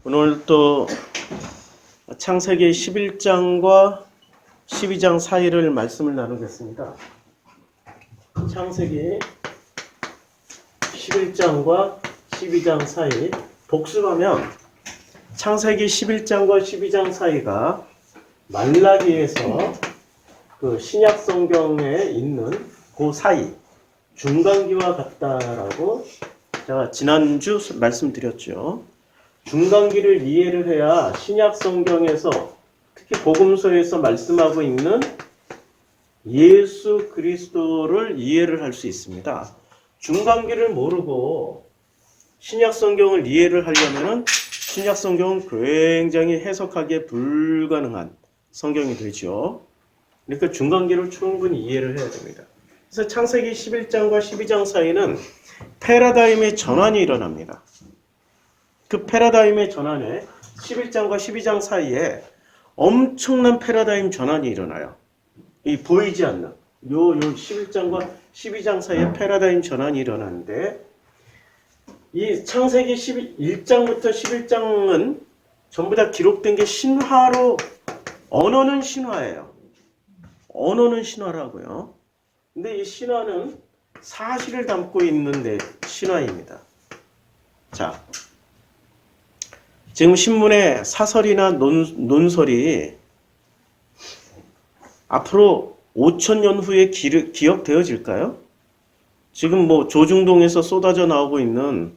오늘 또 창세기 11장과 12장 사이를 말씀을 나누겠습니다. 창세기 11장과 12장 사이, 복습하면 창세기 11장과 12장 사이가 말라기에서 그 신약 성경에 있는 그 사이, 중간기와 같다라고 제가 지난주 말씀드렸죠. 중간기를 이해를 해야 신약 성경에서 특히 복음서에서 말씀하고 있는 예수 그리스도를 이해를 할 수 있습니다. 중간기를 모르고 신약 성경을 이해를 하려면은 신약 성경은 굉장히 해석하기 불가능한 성경이 되죠. 그러니까 중간기를 충분히 이해를 해야 됩니다. 그래서 창세기 11장과 12장 사이는 패러다임의 전환이 일어납니다. 그 패러다임의 전환에 11장과 12장 사이에 엄청난 패러다임 전환이 일어나요. 이 보이지 않는 요 11장과 12장 사이에 패러다임 전환이 일어나는데, 이 창세기 1장부터 11장은 전부 다 기록된 게 신화로, 언어는 신화예요. 언어는 신화라고요. 근데 이 신화는 사실을 담고 있는 신화입니다. 자, 지금 신문에 사설이나 논설이 앞으로 5,000년 후에 기억되어질까요? 지금 뭐 조중동에서 쏟아져 나오고 있는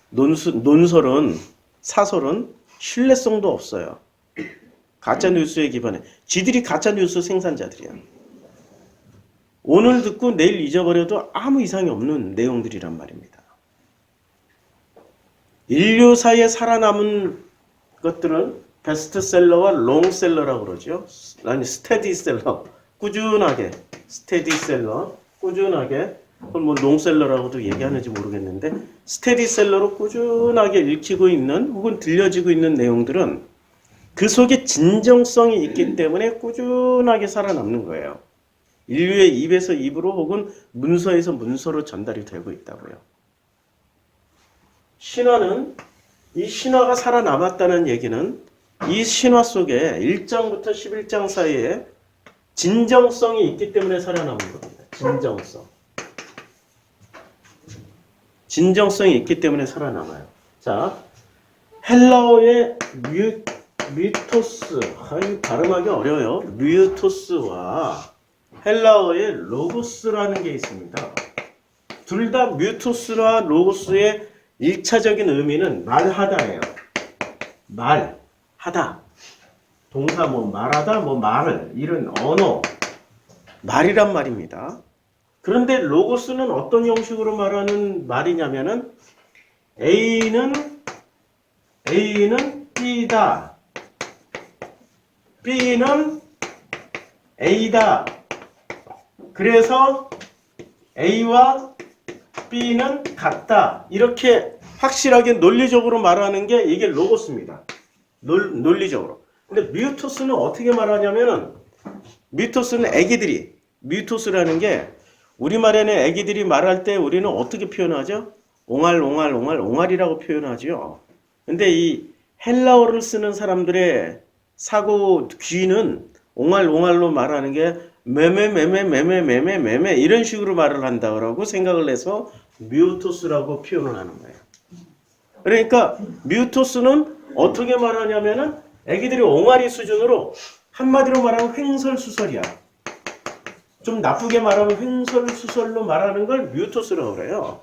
논설은, 사설은 신뢰성도 없어요. 가짜뉴스에 기반해. 지들이 가짜뉴스 생산자들이야. 오늘 듣고 내일 잊어버려도 아무 이상이 없는 내용들이란 말입니다. 인류사에 살아남은 것들은 베스트셀러와 롱셀러라고 그러죠. 아니, 스테디셀러, 꾸준하게, 스테디셀러, 꾸준하게, 그걸 뭐 롱셀러라고도 얘기하는지 모르겠는데, 스테디셀러로 꾸준하게 읽히고 있는 혹은 들려지고 있는 내용들은 그 속에 진정성이 있기 때문에 꾸준하게 살아남는 거예요. 인류의 입에서 입으로 혹은 문서에서 문서로 전달이 되고 있다고요. 신화는, 이 신화가 살아남았다는 얘기는 이 신화 속에 1장부터 11장 사이에 진정성이 있기 때문에 살아남은 겁니다. 진정성. 진정성이 있기 때문에 살아남아요. 자, 헬라어의 뮤토스, 발음하기 어려워요. 뮤토스와 헬라어의 로고스라는 게 있습니다. 둘 다 뮤토스와 로고스의 1차적인 의미는 말하다예요. 말하다. 동사 말하다, 말을, 이런 언어, 말이란 말입니다. 그런데 로고스는 어떤 형식으로 말하는 말이냐면은 A는 B다. B는 A다. 그래서 A와 B는 같다. 이렇게 확실하게 논리적으로 말하는 게 이게 로고스입니다. 논리적으로. 근데 뮤토스는 어떻게 말하냐면은, 뮤토스는 애기들이, 뮤토스라는 게 우리말에는 애기들이 말할 때 우리는 어떻게 표현하죠? 옹알이라고 표현하죠. 근데 이 헬라어를 쓰는 사람들의 사고 귀는 옹알로 말하는 게 매매 이런 식으로 말을 한다고 생각을 해서 뮤토스라고 표현을 하는 거예요. 그러니까 뮤토스는 어떻게 말하냐면은 애기들이 옹알이 수준으로, 한마디로 말하면 횡설수설이야. 좀 나쁘게 말하면 횡설수설로 말하는 걸 뮤토스라고 그래요.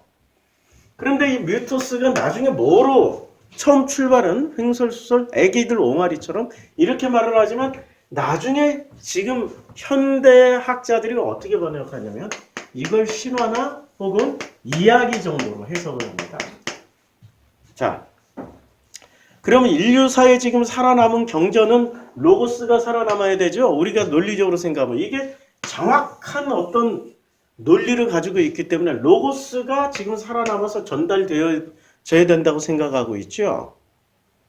그런데 이 뮤토스가 나중에 뭐로 처음 출발은 횡설수설, 애기들 옹알이처럼 이렇게 말을 하지만, 나중에 지금 현대 학자들이 어떻게 번역하냐면 이걸 신화나 혹은 이야기 정도로 해석을 합니다. 자, 그러면 인류사에 지금 살아남은 경전은 로고스가 살아남아야 되죠. 우리가 논리적으로 생각하면 이게 정확한 어떤 논리를 가지고 있기 때문에 로고스가 지금 살아남아서 전달되어져야 된다고 생각하고 있죠.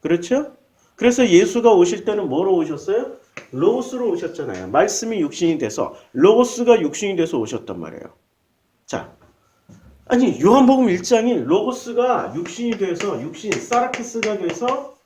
그렇죠? 그래서 예수가 오실 때는 뭐로 오셨어요? 로고스로 오셨잖아요. 말씀이 육신이 돼서, 로고스가 육신이 돼서 오셨단 말이에요. 자, 아니 요한복음 1장이 로고스가 육신이 돼서, 사라키스가 돼서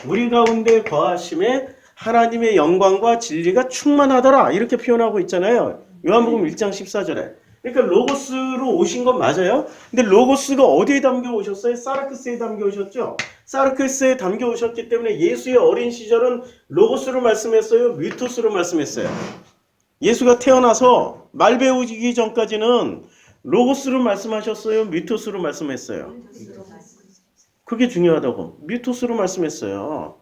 우리 가운데 거하심에 하나님의 영광과 진리가 충만하더라. 이렇게 표현하고 있잖아요. 요한복음 1장 14절에. 그러니까 로고스로 오신 건 맞아요. 근데 로고스가 어디에 담겨 오셨어요? 사르크스에 담겨 오셨죠. 사르크스에 담겨 오셨기 때문에 예수의 어린 시절은 로고스로 말씀했어요? 미토스로 말씀했어요? 예수가 태어나서 말 배우기 전까지는 로고스로 말씀하셨어요? 미토스로 말씀했어요? 그게 중요하다고. 미토스로 말씀했어요.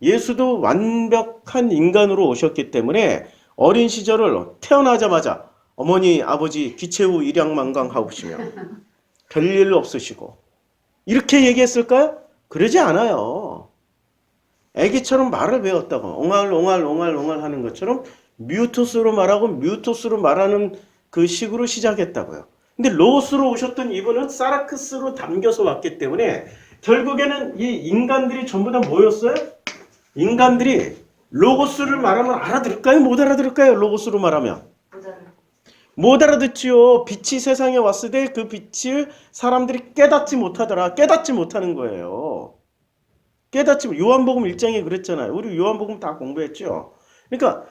예수도 완벽한 인간으로 오셨기 때문에 어린 시절을 태어나자마자 어머니 아버지 기체 후 일양만강하시며 별일 없으시고 이렇게 얘기했을까요? 그러지 않아요. 애기처럼 말을 배웠다고 옹알옹알 하는 것처럼 뮤토스로 말하고 뮤토스로 말하는 그 식으로 시작했다고요. 근데 로고스로 오셨던 이분은 사르크스로 담겨서 왔기 때문에 결국에는 이 인간들이 전부 다 뭐였어요? 인간들이 로고스를 말하면 알아들을까요? 못 알아들을까요? 로고스로 말하면 못 알아듣지요. 빛이 세상에 왔을 때 그 빛을 사람들이 깨닫지 못하더라. 깨닫지 못하는 거예요. 요한복음 1장에 그랬잖아요. 우리 요한복음 다 공부했죠. 그러니까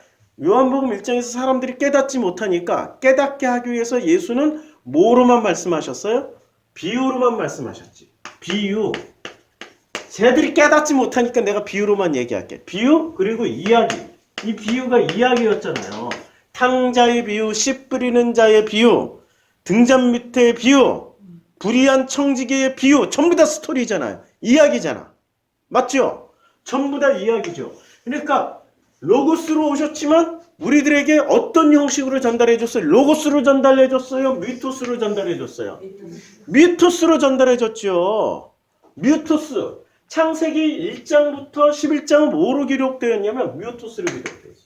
요한복음 1장에서 사람들이 깨닫지 못하니까 깨닫게 하기 위해서 예수는 뭐로만 말씀하셨어요? 비유로만 말씀하셨지. 비유. 쟤들이 깨닫지 못하니까 내가 비유로만 얘기할게. 비유 그리고 이야기. 이 비유가 이야기였잖아요. 탕자의 비유, 씨 뿌리는 자의 비유, 등잔 밑의 비유, 불의한 청지기의 비유, 전부 다 스토리잖아요. 이야기잖아. 맞죠? 전부 다 이야기죠. 그러니까 로고스로 오셨지만 우리들에게 어떤 형식으로 전달해 줬어요? 로고스로 전달해 줬어요? 미토스로 전달해 줬어요? 미토스로 전달해 줬죠. 미토스. 창세기 1장부터 11장은 뭐로 기록되어 있냐면 미토스로 기록되어 있어요.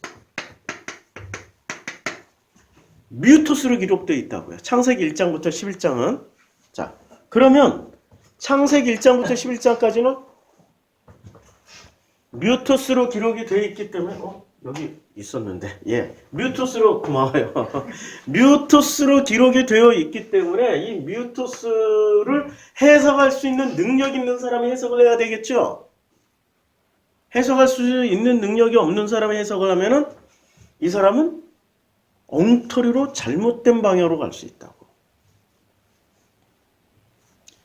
미토스로 기록되어 있다고요. 창세기 1장부터 11장은. 자, 그러면 창세기 1장부터 11장까지는 뮤토스로 기록이 되어 있기 때문에 여기 있었는데 뮤토스로 고마워요. 뮤토스로 기록이 되어 있기 때문에 이 뮤토스를 해석할 수 있는 능력 있는 사람이 해석을 해야 되겠죠. 해석할 수 있는 능력이 없는 사람이 해석을 하면은 이 사람은 엉터리로 잘못된 방향으로 갈 수 있다고.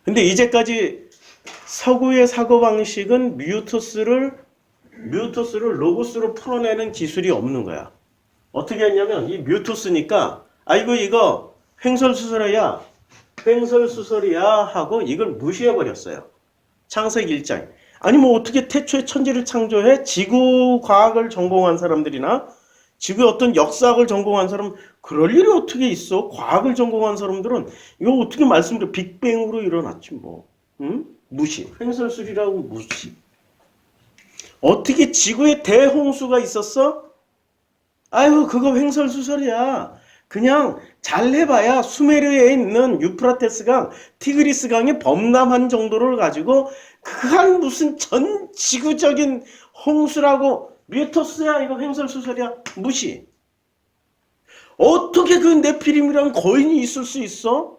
근데 이제까지 서구의 사고방식은 뮤토스를 로고스로 풀어내는 기술이 없는 거야. 어떻게 했냐면 이 뮤토스니까 아이고 이거 횡설수설이야 하고 이걸 무시해버렸어요. 창세기 1장. 아니 뭐 어떻게 태초에 천지를 창조해? 지구 과학을 전공한 사람들이나 지구의 어떤 역사학을 전공한 사람 그럴 일이 어떻게 있어? 과학을 전공한 사람들은 이거 어떻게 말씀드려? 빅뱅으로 일어났지 뭐. 응? 무시. 횡설수설이라고 무시. 어떻게 지구에 대홍수가 있었어? 아유 그거 횡설수설이야. 그냥 잘 해봐야 수메르에 있는 유프라테스강, 티그리스강의 범람한 정도를 가지고 그한 무슨 전 지구적인 홍수라고 뮤토스야 이거 횡설수설이야 무시. 어떻게 그 네피림이란 거인이 있을 수 있어?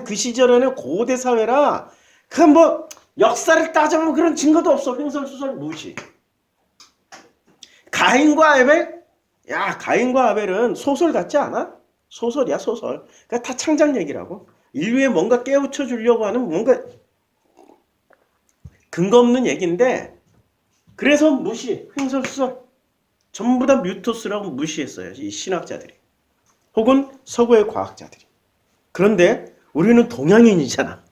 그 시절에는 고대 사회라 그 뭐 역사를 따져보면 그런 증거도 없어. 횡설수설 무시. 가인과 아벨? 야 가인과 아벨은 소설 같지 않아? 소설이야 소설. 그러니까 다 창작 얘기라고. 인류에 뭔가 깨우쳐 주려고 하는 뭔가 근거 없는 얘기인데 그래서 무시. 횡설수설. 전부 다 뮤토스라고 무시했어요. 이 신학자들이. 혹은 서구의 과학자들이. 그런데 우리는 동양인이잖아.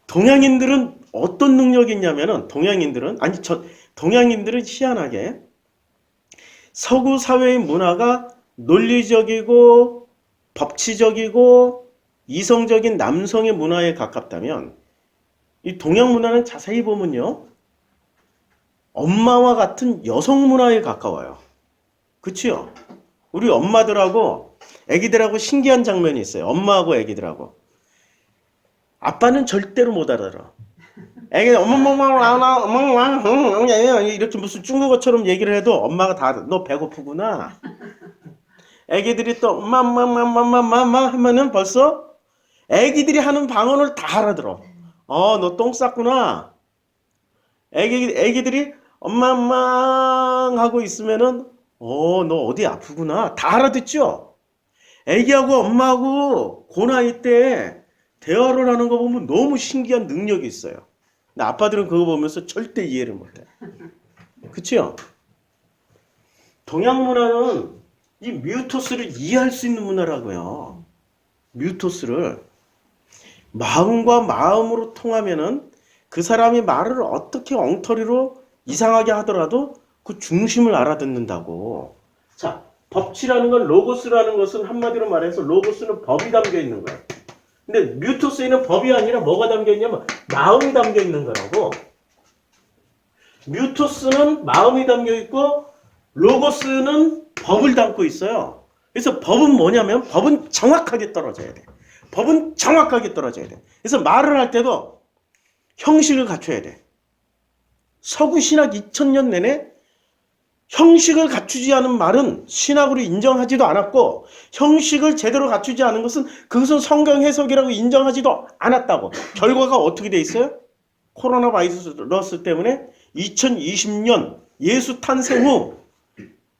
동양인들은 어떤 능력이 있냐면은 동양인들은 희한하게 서구 사회의 문화가 논리적이고 법치적이고 이성적인 남성의 문화에 가깝다면 이 동양 문화는 자세히 보면요. 엄마와 같은 여성 문화에 가까워요. 그치요? 우리 엄마들하고 애기들하고 신기한 장면이 있어요. 엄마하고 애기들하고. 아빠는 절대로 못 알아들어. 애기 이렇게 무슨 중국어처럼 얘기를 해도 엄마가 다 알아. 너 배고프구나. 애기들이 또 마마마마마마 하면은 벌써 애기들이 하는 방언을 다 알아들어. 너 똥 쌌구나. 애기들이 엄마 엄마 하고 있으면은 너 어디 아프구나 다 알아듣죠. 애기하고 엄마하고 그 나이 때 대화를 하는 거 보면 너무 신기한 능력이 있어요. 근데 아빠들은 그거 보면서 절대 이해를 못해. 그치요? 동양 문화는 이 뮤토스를 이해할 수 있는 문화라고요. 뮤토스를 마음과 마음으로 통하면은 그 사람이 말을 어떻게 엉터리로 이상하게 하더라도 그 중심을 알아듣는다고. 자, 법치라는 건 로고스라는 것은 한마디로 말해서 로고스는 법이 담겨 있는 거야. 근데 뮤토스에는 법이 아니라 뭐가 담겨 있냐면 마음이 담겨 있는 거라고. 뮤토스는 마음이 담겨 있고 로고스는 법을 담고 있어요. 그래서 법은 뭐냐면 법은 정확하게 떨어져야 돼. 법은 정확하게 떨어져야 돼. 그래서 말을 할 때도 형식을 갖춰야 돼. 서구 신학 2000년 내내 형식을 갖추지 않은 말은 신학으로 인정하지도 않았고 형식을 제대로 갖추지 않은 것은 그것은 성경 해석이라고 인정하지도 않았다고. 결과가 어떻게 돼 있어요? 코로나 바이러스 때문에 2020년 예수 탄생 후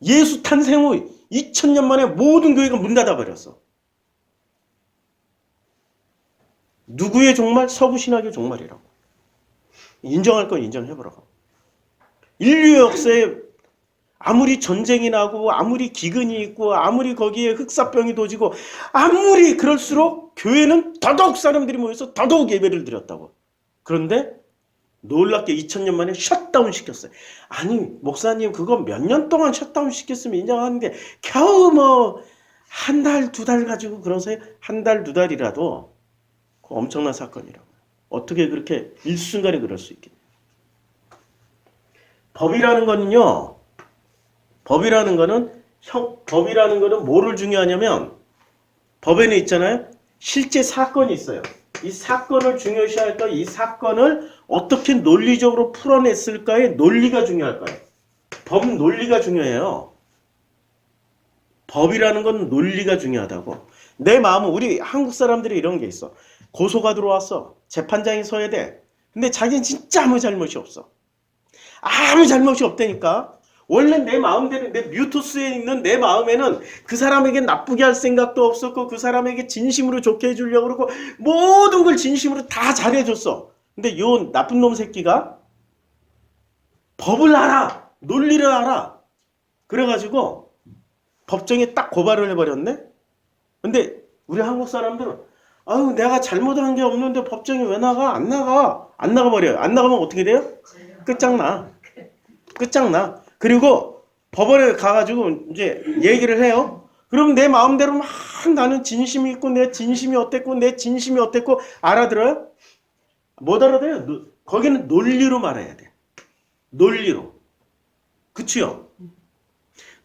2000년 만에 모든 교회가 문 닫아버렸어. 누구의 종말? 서구 신학의 종말이라고. 인정할 건 인정해보라고. 인류 역사에 아무리 전쟁이 나고 아무리 기근이 있고 아무리 거기에 흑사병이 도지고 아무리 그럴수록 교회는 더더욱 사람들이 모여서 더더욱 예배를 드렸다고. 그런데 놀랍게 2000년 만에 셧다운 시켰어요. 아니 목사님 그거 몇 년 동안 셧다운 시켰으면 인정하는데 겨우 뭐 한 달, 두 달 가지고 그러세요? 한 달, 두 달이라도 엄청난 사건이라고. 어떻게 그렇게 일순간에 그럴 수 있겠냐. 법이라는 거는요. 법이라는 거는 뭐를 중요하냐면 법에는 있잖아요. 실제 사건이 있어요. 이 사건을 중요시할까? 이 사건을 어떻게 논리적으로 풀어냈을까의 논리가 중요할 거예요. 법 논리가 중요해요. 법이라는 건 논리가 중요하다고. 내 마음은 우리 한국 사람들이 이런 게 있어. 고소가 들어왔어. 재판장이 서야 돼. 근데 자기는 진짜 아무 잘못이 없어. 아무 잘못이 없다니까. 원래 내 마음대로 내 뮤토스에 있는 내 마음에는 그 사람에게 나쁘게 할 생각도 없었고 그 사람에게 진심으로 좋게 해주려고 그러고 모든 걸 진심으로 다 잘해줬어. 근데 요 나쁜 놈 새끼가 법을 알아. 논리를 알아. 그래가지고 법정에 딱 고발을 해버렸네. 근데 우리 한국 사람들은 아유 내가 잘못한 게 없는데 법정에 왜 나가? 안 나가. 안 나가버려요. 안 나가면 어떻게 돼요? 끝장나. 끝장나. 그리고 법원에 가가지고 이제 얘기를 해요. 그럼 내 마음대로 막 나는 진심이 있고 내 진심이 어땠고 내 진심이 어땠고 알아들어요? 못 알아들어요. 거기는 논리로 말해야 돼. 논리로. 그치요?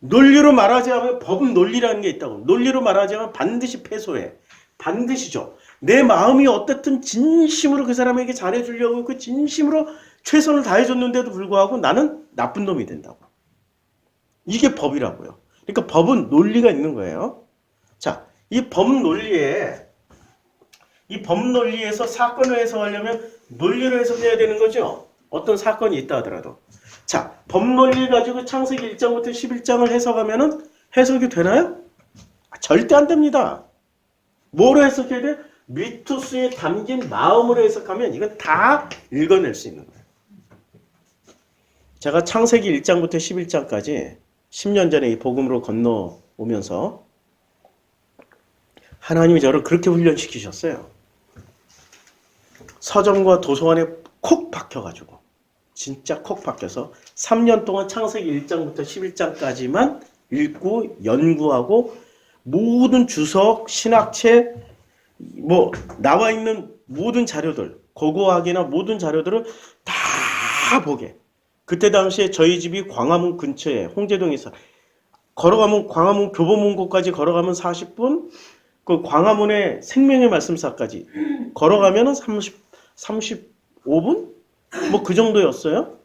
논리로 말하지 않으면 법은 논리라는 게 있다고. 논리로 말하지 않으면 반드시 패소해. 반드시죠. 내 마음이 어떻든 진심으로 그 사람에게 잘해주려고 그 진심으로 최선을 다해줬는데도 불구하고 나는 나쁜 놈이 된다고. 이게 법이라고요. 그러니까 법은 논리가 있는 거예요. 자, 이 법 논리에서 사건을 해석하려면 논리로 해석해야 되는 거죠. 어떤 사건이 있다 하더라도. 자, 법 논리를 가지고 창세기 1장부터 11장을 해석하면은 해석이 되나요? 절대 안 됩니다. 뭐로 해석해야 돼? 미토스에 담긴 마음으로 해석하면 이건 다 읽어낼 수 있는 거예요. 제가 창세기 1장부터 11장까지 10년 전에 이 복음으로 건너오면서 하나님이 저를 그렇게 훈련시키셨어요. 서점과 도서관에 콕 박혀가지고 진짜 콕 박혀서 3년 동안 창세기 1장부터 11장까지만 읽고 연구하고 모든 주석, 신학책, 뭐 나와 있는 모든 자료들, 고고학이나 모든 자료들을 다 보게. 그때 당시에 저희 집이 광화문 근처에 홍제동에 있어. 걸어가면 광화문 교보문고까지 걸어가면 40분, 그 광화문의 생명의 말씀사까지 걸어가면은 35분? 뭐 그 정도였어요.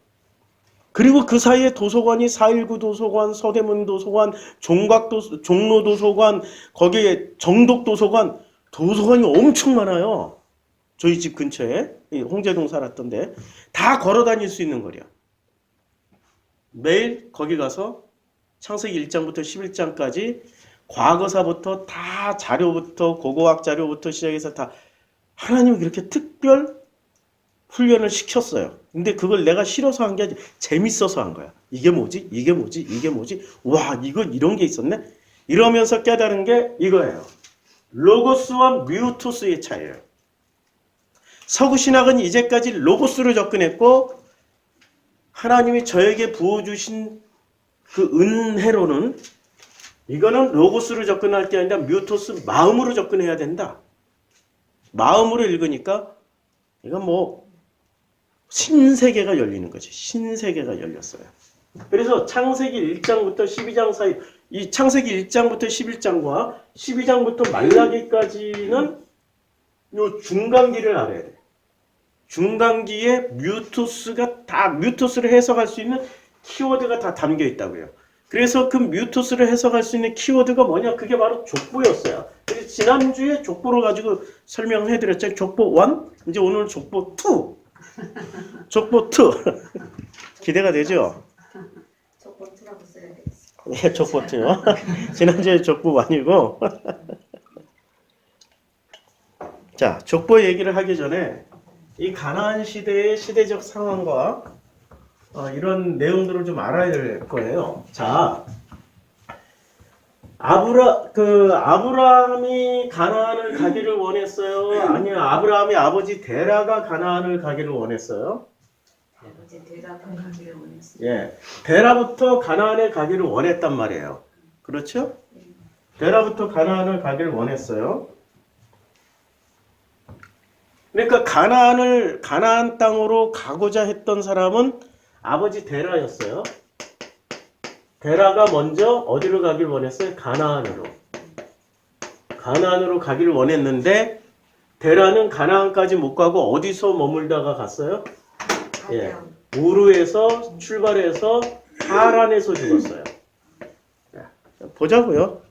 그리고 그 사이에 도서관이 419 도서관, 서대문 도서관, 종로 도서관, 거기에 정독 도서관, 도서관이 엄청 많아요. 저희 집 근처에 홍제동 살았던데 다 걸어 다닐 수 있는 거리야. 매일 거기 가서 창세기 1장부터 11장까지 과거사부터 다 자료부터 고고학 자료부터 시작해서 다 하나님이 그렇게 특별 훈련을 시켰어요. 근데 그걸 내가 싫어서 한 게 아니라 재밌어서 한 거야. 이게 뭐지? 이게 뭐지? 이게 뭐지? 와, 이거 이런 게 있었네? 이러면서 깨달은 게 이거예요. 로고스와 뮤토스의 차이예요. 서구신학은 이제까지 로고스로 접근했고 하나님이 저에게 부어주신 그 은혜로는 이거는 로고스로 접근할 게 아니라 뮤토스 마음으로 접근해야 된다. 마음으로 읽으니까 이건 뭐 신세계가 열리는 거지. 신세계가 열렸어요. 그래서 창세기 1장부터 12장 사이 이 창세기 1장부터 11장과 12장부터 말라기까지는 요 중간기를 알아야 돼. 중간기에 뮤토스가 다 뮤토스를 해석할 수 있는 키워드가 다 담겨 있다고요. 그래서 그 뮤토스를 해석할 수 있는 키워드가 뭐냐? 그게 바로 족보였어요. 그래서 지난주에 족보를 가지고 설명해 드렸죠. 족보 1, 이제 오늘 족보 2. 족보 2. 기대가 되죠? 족보 2라고 써야 되겠어. 예, 족보 2요. 지난주에 족보 1이고. 자, 족보 얘기를 하기 전에 이 가나안 시대의 시대적 상황과 이런 내용들을 좀 알아야 될 거예요. 자, 아브라함이 가나안을 가기를 원했어요? 아니면 아브라함의 아버지 데라가 가나안을 가기를 원했어요? 아버지 데라가 가기를 원했어요. 예, 데라부터 가나안에 가기를 원했단 말이에요. 그렇죠? 데라부터 가나안을 가기를 원했어요. 그러니까 가나안 땅으로 가고자 했던 사람은 아버지 데라였어요. 데라가 먼저 어디로 가길 원했어요? 가나안으로. 가나안으로 가기를 원했는데 데라는 가나안까지 못 가고 어디서 머물다가 갔어요? 예, 우르에서 출발해서 하란에서 죽었어요. 자, 보자고요.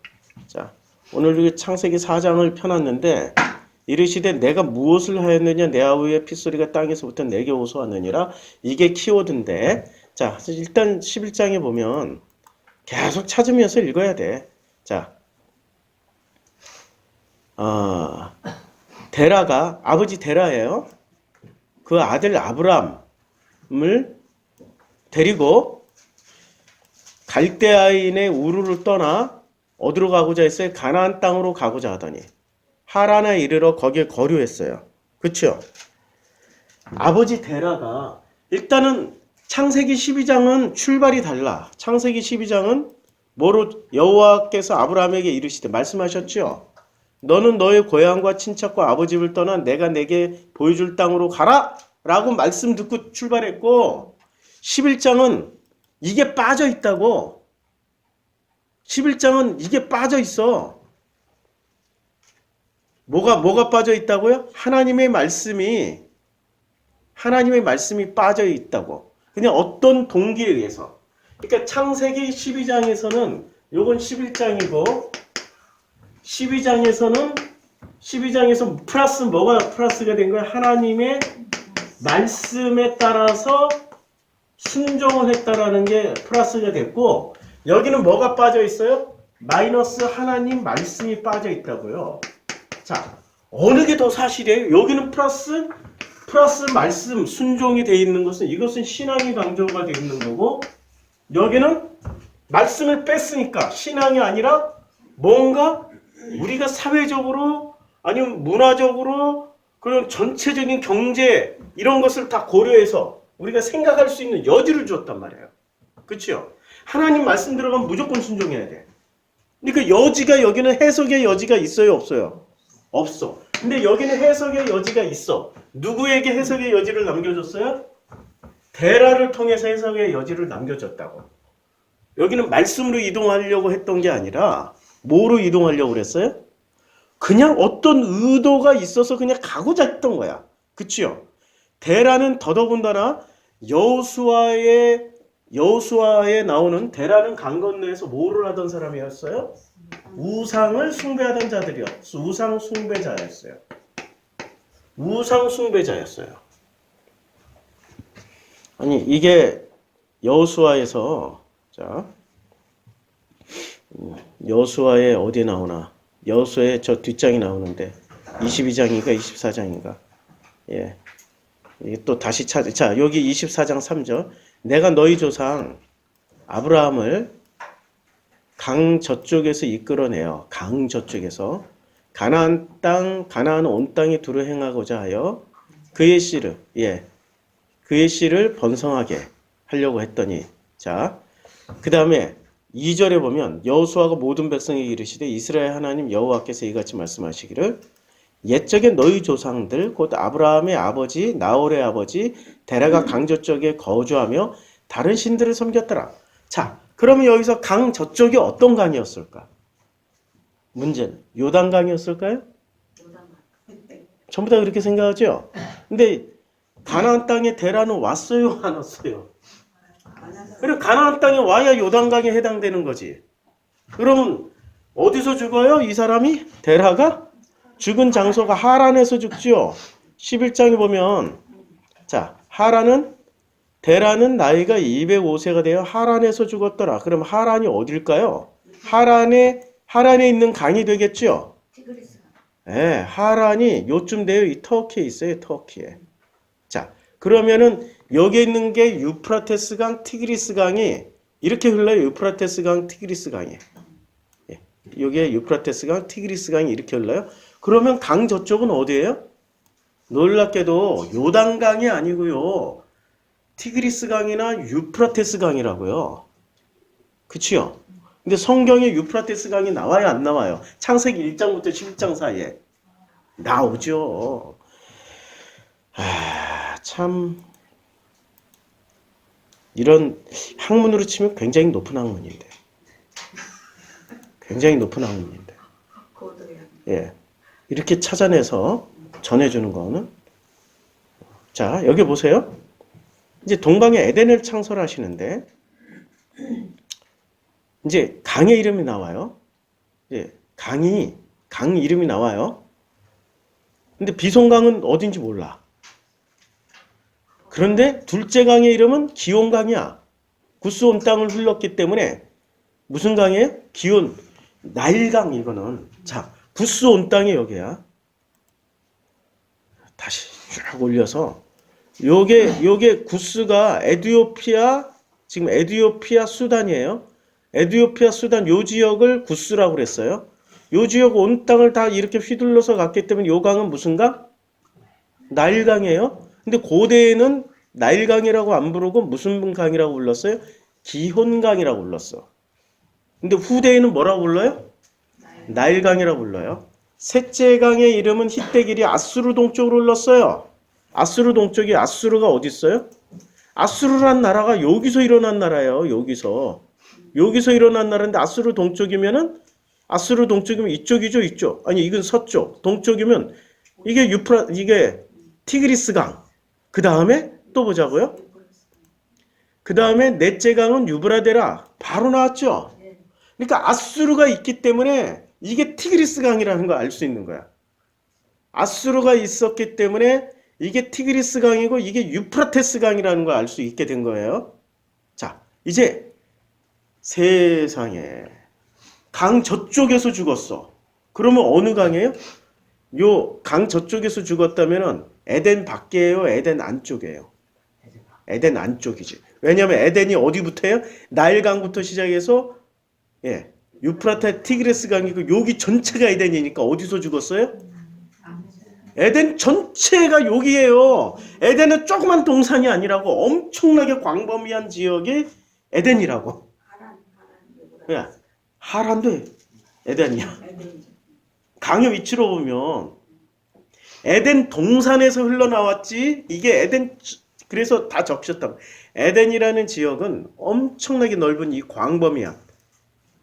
자, 오늘 여기 창세기 4장을 펴놨는데 이르시되 내가 무엇을 하였느냐 내 아우의 핏소리가 땅에서부터 내게 호소하느니라. 이게 키워드인데 자 일단 11장에 보면 계속 찾으면서 읽어야 돼. 자, 데라가 아버지 데라예요. 그 아들 아브람을 데리고 갈대아인의 우르를 떠나 어디로 가고자 했어요? 가나안 땅으로 가고자 하더니 하란에 이르러 거기에 거류했어요. 그렇죠? 아버지 데라가 일단은 창세기 12장은 출발이 달라. 창세기 12장은 뭐로 여호와께서 아브라함에게 이르시되 말씀하셨죠? 너는 너의 고향과 친척과 아버지 집을 떠나 내가 내게 보여줄 땅으로 가라! 라고 말씀 듣고 출발했고 11장은 이게 빠져 있다고. 11장은 이게 빠져 있어. 뭐가 빠져 있다고요? 하나님의 말씀이 빠져 있다고. 그냥 어떤 동기에 의해서. 그러니까 창세기 12장에서는 요건 11장이고 12장에서 플러스 뭐가 플러스가 된 거야? 하나님의 말씀에 따라서 순종을 했다라는 게 플러스가 됐고 여기는 뭐가 빠져 있어요? 마이너스 하나님 말씀이 빠져 있다고요. 자, 어느 게 더 사실이에요? 여기는 플러스 말씀 순종이 돼 있는 것은 이것은 신앙이 강조가 돼 있는 거고 여기는 말씀을 뺐으니까 신앙이 아니라 뭔가 우리가 사회적으로 아니면 문화적으로 그런 전체적인 경제 이런 것을 다 고려해서 우리가 생각할 수 있는 여지를 주었단 말이에요. 그렇죠? 하나님 말씀 들어가면 무조건 순종해야 돼. 그러니까 여지가 여기는 해석의 여지가 있어요, 없어요? 없어. 근데 여기는 해석의 여지가 있어. 누구에게 해석의 여지를 남겨줬어요? 데라를 통해서 해석의 여지를 남겨줬다고. 여기는 말씀으로 이동하려고 했던 게 아니라 뭐로 이동하려고 그랬어요? 그냥 어떤 의도가 있어서 그냥 가고자 했던 거야. 그치요? 데라는 더더군다나 여호수아에 나오는 데라는 강 건너에서 뭐를 하던 사람이었어요? 우상을 숭배하던 자들이요. 우상 숭배자였어요. 우상 숭배자였어요. 아니 이게 여호수아에서 자 여호수아에 어디 나오나? 여호수아에 저 뒷장이 나오는데 22장인가 24장인가? 예. 이게 또 다시 자 여기 24장 3절. 내가 너희 조상 아브라함을 강 저쪽에서 이끌어내어 강 저쪽에서 가나안 땅 가나안 온 땅에 두루 행하고자 하여 그의 씨를 그의 씨를 번성하게 하려고 했더니 자 그다음에 2절에 보면 여호수아가 모든 백성에게 이르시되 이스라엘 하나님 여호와께서 이같이 말씀하시기를 옛적에 너희 조상들 곧 아브라함의 아버지 나홀의 아버지 데라가 강 저쪽에 거주하며 다른 신들을 섬겼더라. 자 그러면 여기서 강 저쪽이 어떤 강이었을까? 문제는 요단강이었을까요? 전부 다 그렇게 생각하죠? 근데 가나안 땅에 데라는 왔어요? 안 왔어요? 그리고 가나안 땅에 와야 요단강에 해당되는 거지. 그러면 어디서 죽어요? 이 사람이? 데라가? 죽은 장소가 하란에서 죽죠. 11장에 보면 자 데라는 나이가 205세가 되어 하란에서 죽었더라. 그럼 하란이 어딜까요? 하란에 있는 강이 되겠죠. 네, 하란이 요쯤 돼요. 이 터키에 있어요. 터키에. 자, 그러면은 여기 있는 게 유프라테스 강, 티그리스 강이 이렇게 흘러요. 유프라테스 강, 티그리스 강이. 예, 여기에 유프라테스 강, 티그리스 강이 이렇게 흘러요. 그러면 강 저쪽은 어디예요? 놀랍게도 요단강이 아니고요. 티그리스 강이나 유프라테스 강이라고요. 그치요? 근데 성경에 유프라테스 강이 나와요? 안 나와요? 창세기 1장부터 11장 사이에. 나오죠. 참 이런 학문으로 치면 굉장히 높은 학문인데. 굉장히 높은 학문인데. 예. 이렇게 찾아내서 전해주는 거는 자 여기 보세요. 이제 동방에 에덴을 창설하시는데 이제 강의 이름이 나와요. 이제 강 이름이 나와요. 근데 비송강은 어딘지 몰라. 그런데 둘째 강의 이름은 기온강이야. 구스 온 땅을 흘렀기 때문에 무슨 강이에요? 기온 나일강 이거는. 자 구스 온 땅이 여기야. 다시 쭉 올려서 요게 구스가 지금 에티오피아 수단이에요. 에티오피아 수단 요 지역을 구스라고 그랬어요. 요 지역 온 땅을 다 이렇게 휘둘러서 갔기 때문에 요 강은 무슨 강? 나일강이에요. 근데 고대에는 나일강이라고 안 부르고 무슨 강이라고 불렀어요? 기혼강이라고 불렀어. 근데 후대에는 뭐라고 불러요? 나일강이라고 불러요. 셋째 강의 이름은 히데길이 아수르 동쪽으로 흘렀어요. 아수르 동쪽이 아수르가 어디 있어요? 아수르란 나라가 여기서 일어난 나라예요. 여기서 일어난 나라인데 아수르 동쪽이면 이쪽이죠, 이쪽. 아니 이건 서쪽. 동쪽이면 이게 티그리스 강. 그 다음에 또 보자고요. 그 다음에 넷째 강은 유브라데라. 바로 나왔죠. 그러니까 아수르가 있기 때문에 이게 티그리스 강이라는 걸 알 수 있는 거야. 아수르가 있었기 때문에 이게 티그리스 강이고 이게 유프라테스 강이라는 걸 알 수 있게 된 거예요. 자, 이제 세상에 강 저쪽에서 죽었어. 그러면 어느 강이에요? 요 강 저쪽에서 죽었다면은 에덴 밖이에요? 에덴 안쪽이에요? 에덴 안쪽이지. 왜냐하면 에덴이 어디부터예요? 나일강부터 시작해서 유프라테 티그리스 강이고 여기 전체가 에덴이니까 어디서 죽었어요? 에덴 전체가 여기예요. 에덴은 조그만 동산이 아니라고 엄청나게 광범위한 지역이 에덴이라고. 하란도 에덴이야. 강의 위치로 보면 에덴 동산에서 흘러나왔지 이게 에덴 그래서 다 적셨다고. 에덴이라는 지역은 엄청나게 넓은 이 광범위한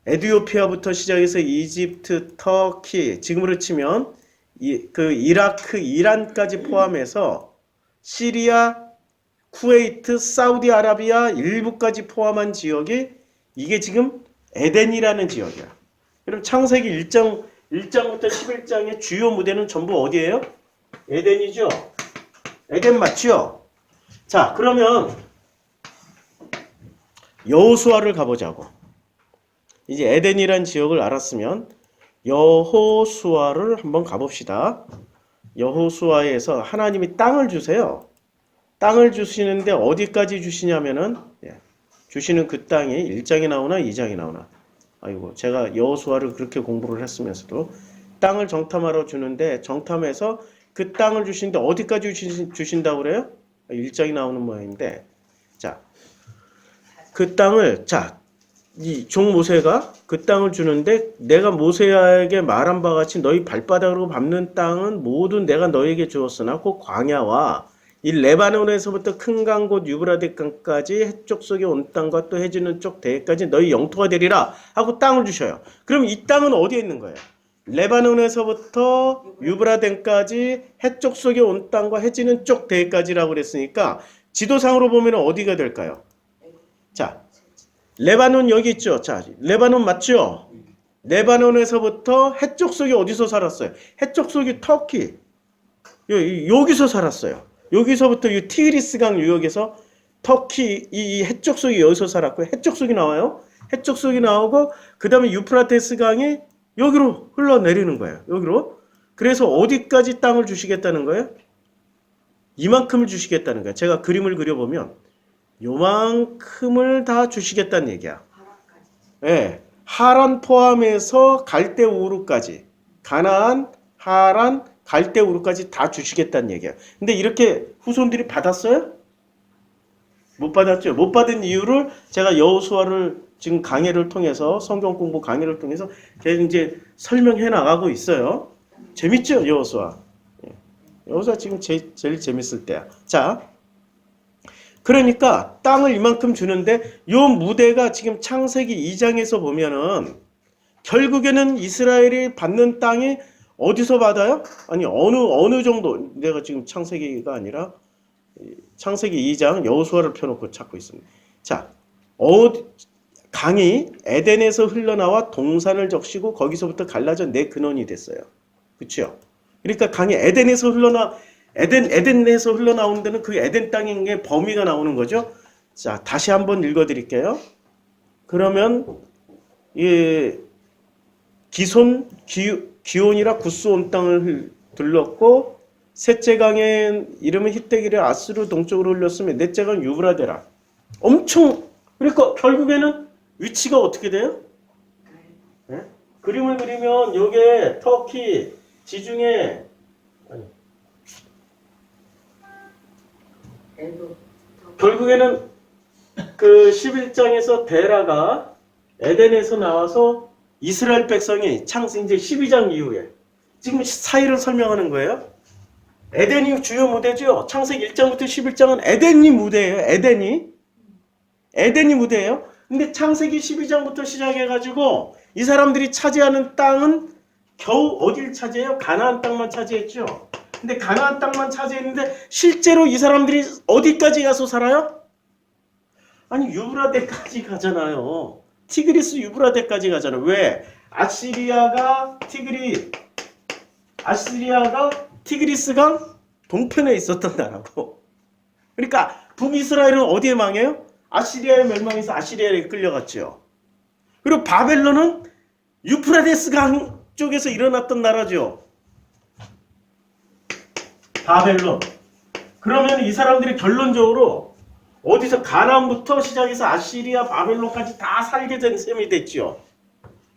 에티오피아부터 시작해서 이집트, 터키, 지금으로 치면 이라크, 이란까지 포함해서 시리아, 쿠웨이트, 사우디아라비아 일부까지 포함한 지역이 이게 지금 에덴이라는 지역이야. 그럼 창세기 1장부터 11장의 주요 무대는 전부 어디예요? 에덴이죠? 에덴 맞죠? 자, 그러면 여호수아를 가보자고. 이제 에덴이란 지역을 알았으면 여호수아를 한번 가봅시다. 여호수아에서 하나님이 땅을 주세요. 땅을 주시는데 어디까지 주시냐면은 주시는 그 땅이 1장에 나오나 2장에 나오나. 아이고, 제가 여호수아를 그렇게 공부를 했으면서도 땅을 정탐하러 주는데 정탐해서 그 땅을 주시는데 어디까지 주신다고 그래요? 1장이 나오는 모양인데, 자, 그 땅을, 자, 이 종 모세가 그 땅을 주는데 내가 모세에게 말한 바와 같이 너희 발바닥으로 밟는 땅은 모두 내가 너희에게 주었으나 그 광야와 이 레바논에서부터 큰 강 곧 유브라데 강까지 해쪽 속에 온 땅과 또 해지는 쪽 대해까지 너희 영토가 되리라 하고 땅을 주셔요. 그럼 이 땅은 어디에 있는 거예요? 레바논에서부터 유브라데까지 해쪽 속에 온 땅과 해지는 쪽 대해까지라고 그랬으니까 지도상으로 보면 어디가 될까요? 자, 레바논 여기 있죠. 자, 레바논 맞죠? 레바논에서부터 해쪽 속에 어디서 살았어요? 해쪽 속이 터키. 여기서 살았어요. 여기서부터 이 티그리스강 유역에서 터키 이 해쪽 속이 여기서 살았고 해쪽 속이 나와요. 해쪽 속이 나오고 그 다음에 유프라테스 강이 여기로 흘러내리는 거예요. 여기로. 그래서 어디까지 땅을 주시겠다는 거예요? 이만큼을 주시겠다는 거예요. 제가 그림을 그려보면 요만큼을 다 주시겠다는 얘기야. 예, 하란 포함해서 갈대 우르까지 가나안, 하란, 갈대 우르까지 다 주시겠다는 얘기야. 근데 이렇게 후손들이 받았어요? 못 받았죠. 못 받은 이유를 제가 여호수아를 지금 강의를 통해서 성경 공부 강의를 통해서 계속 이제 설명해 나가고 있어요. 재밌죠, 여호수아? 여호수아 지금 제일 재밌을 때야. 자, 그러니까 땅을 이만큼 주는데 요 무대가 지금 창세기 2장에서 보면은 결국에는 이스라엘이 받는 땅이 어디서 받아요? 아니 어느 정도 내가 지금 창세기가 아니라 창세기 2장 여호수아를 펴놓고 찾고 있습니다. 자, 강이 에덴에서 흘러나와 동산을 적시고 거기서부터 갈라져 네 근원이 됐어요. 그렇죠? 그러니까 강이 에덴에서 흘러나오는 데는 그 에덴 땅의 범위가 나오는 거죠. 자, 다시 한번 읽어드릴게요. 그러면 기온이라 구스 온 땅을 들렀고 셋째 강의 이름은 히데기라 아스루 동쪽으로 흘렸으며 넷째 강 유브라데라. 엄청 그러니까 결국에는 위치가 어떻게 돼요? 네? 그림을 그리면 요게 터키 지중해 결국에는 그 11장에서 데라가 에덴에서 나와서 이스라엘 백성이 이제 12장 이후에 지금 사이를 설명하는 거예요. 에덴이 주요 무대죠. 창세기 1장부터 11장은 에덴이 무대예요. 에덴이 무대예요. 근데 창세기 12장부터 시작해가지고 이 사람들이 차지하는 땅은 겨우 어딜 차지해요? 가나안 땅만 차지했죠. 근데 가나안 땅만 차지했는데 실제로 이 사람들이 어디까지 가서 살아요? 아니 유브라데까지 가잖아요. 티그리스 유브라데까지 가잖아요. 왜? 아시리아가 티그리스강 동편에 있었던 나라고. 그러니까 북이스라엘은 어디에 망해요? 아시리아에 멸망해서 아시리아에 끌려갔죠. 그리고 바벨론은 유프라데스강 쪽에서 일어났던 나라죠. 바벨론. 그러면 이 사람들이 결론적으로 어디서 가나안부터 시작해서 아시리아, 바벨론까지 다 살게 된 셈이 됐죠.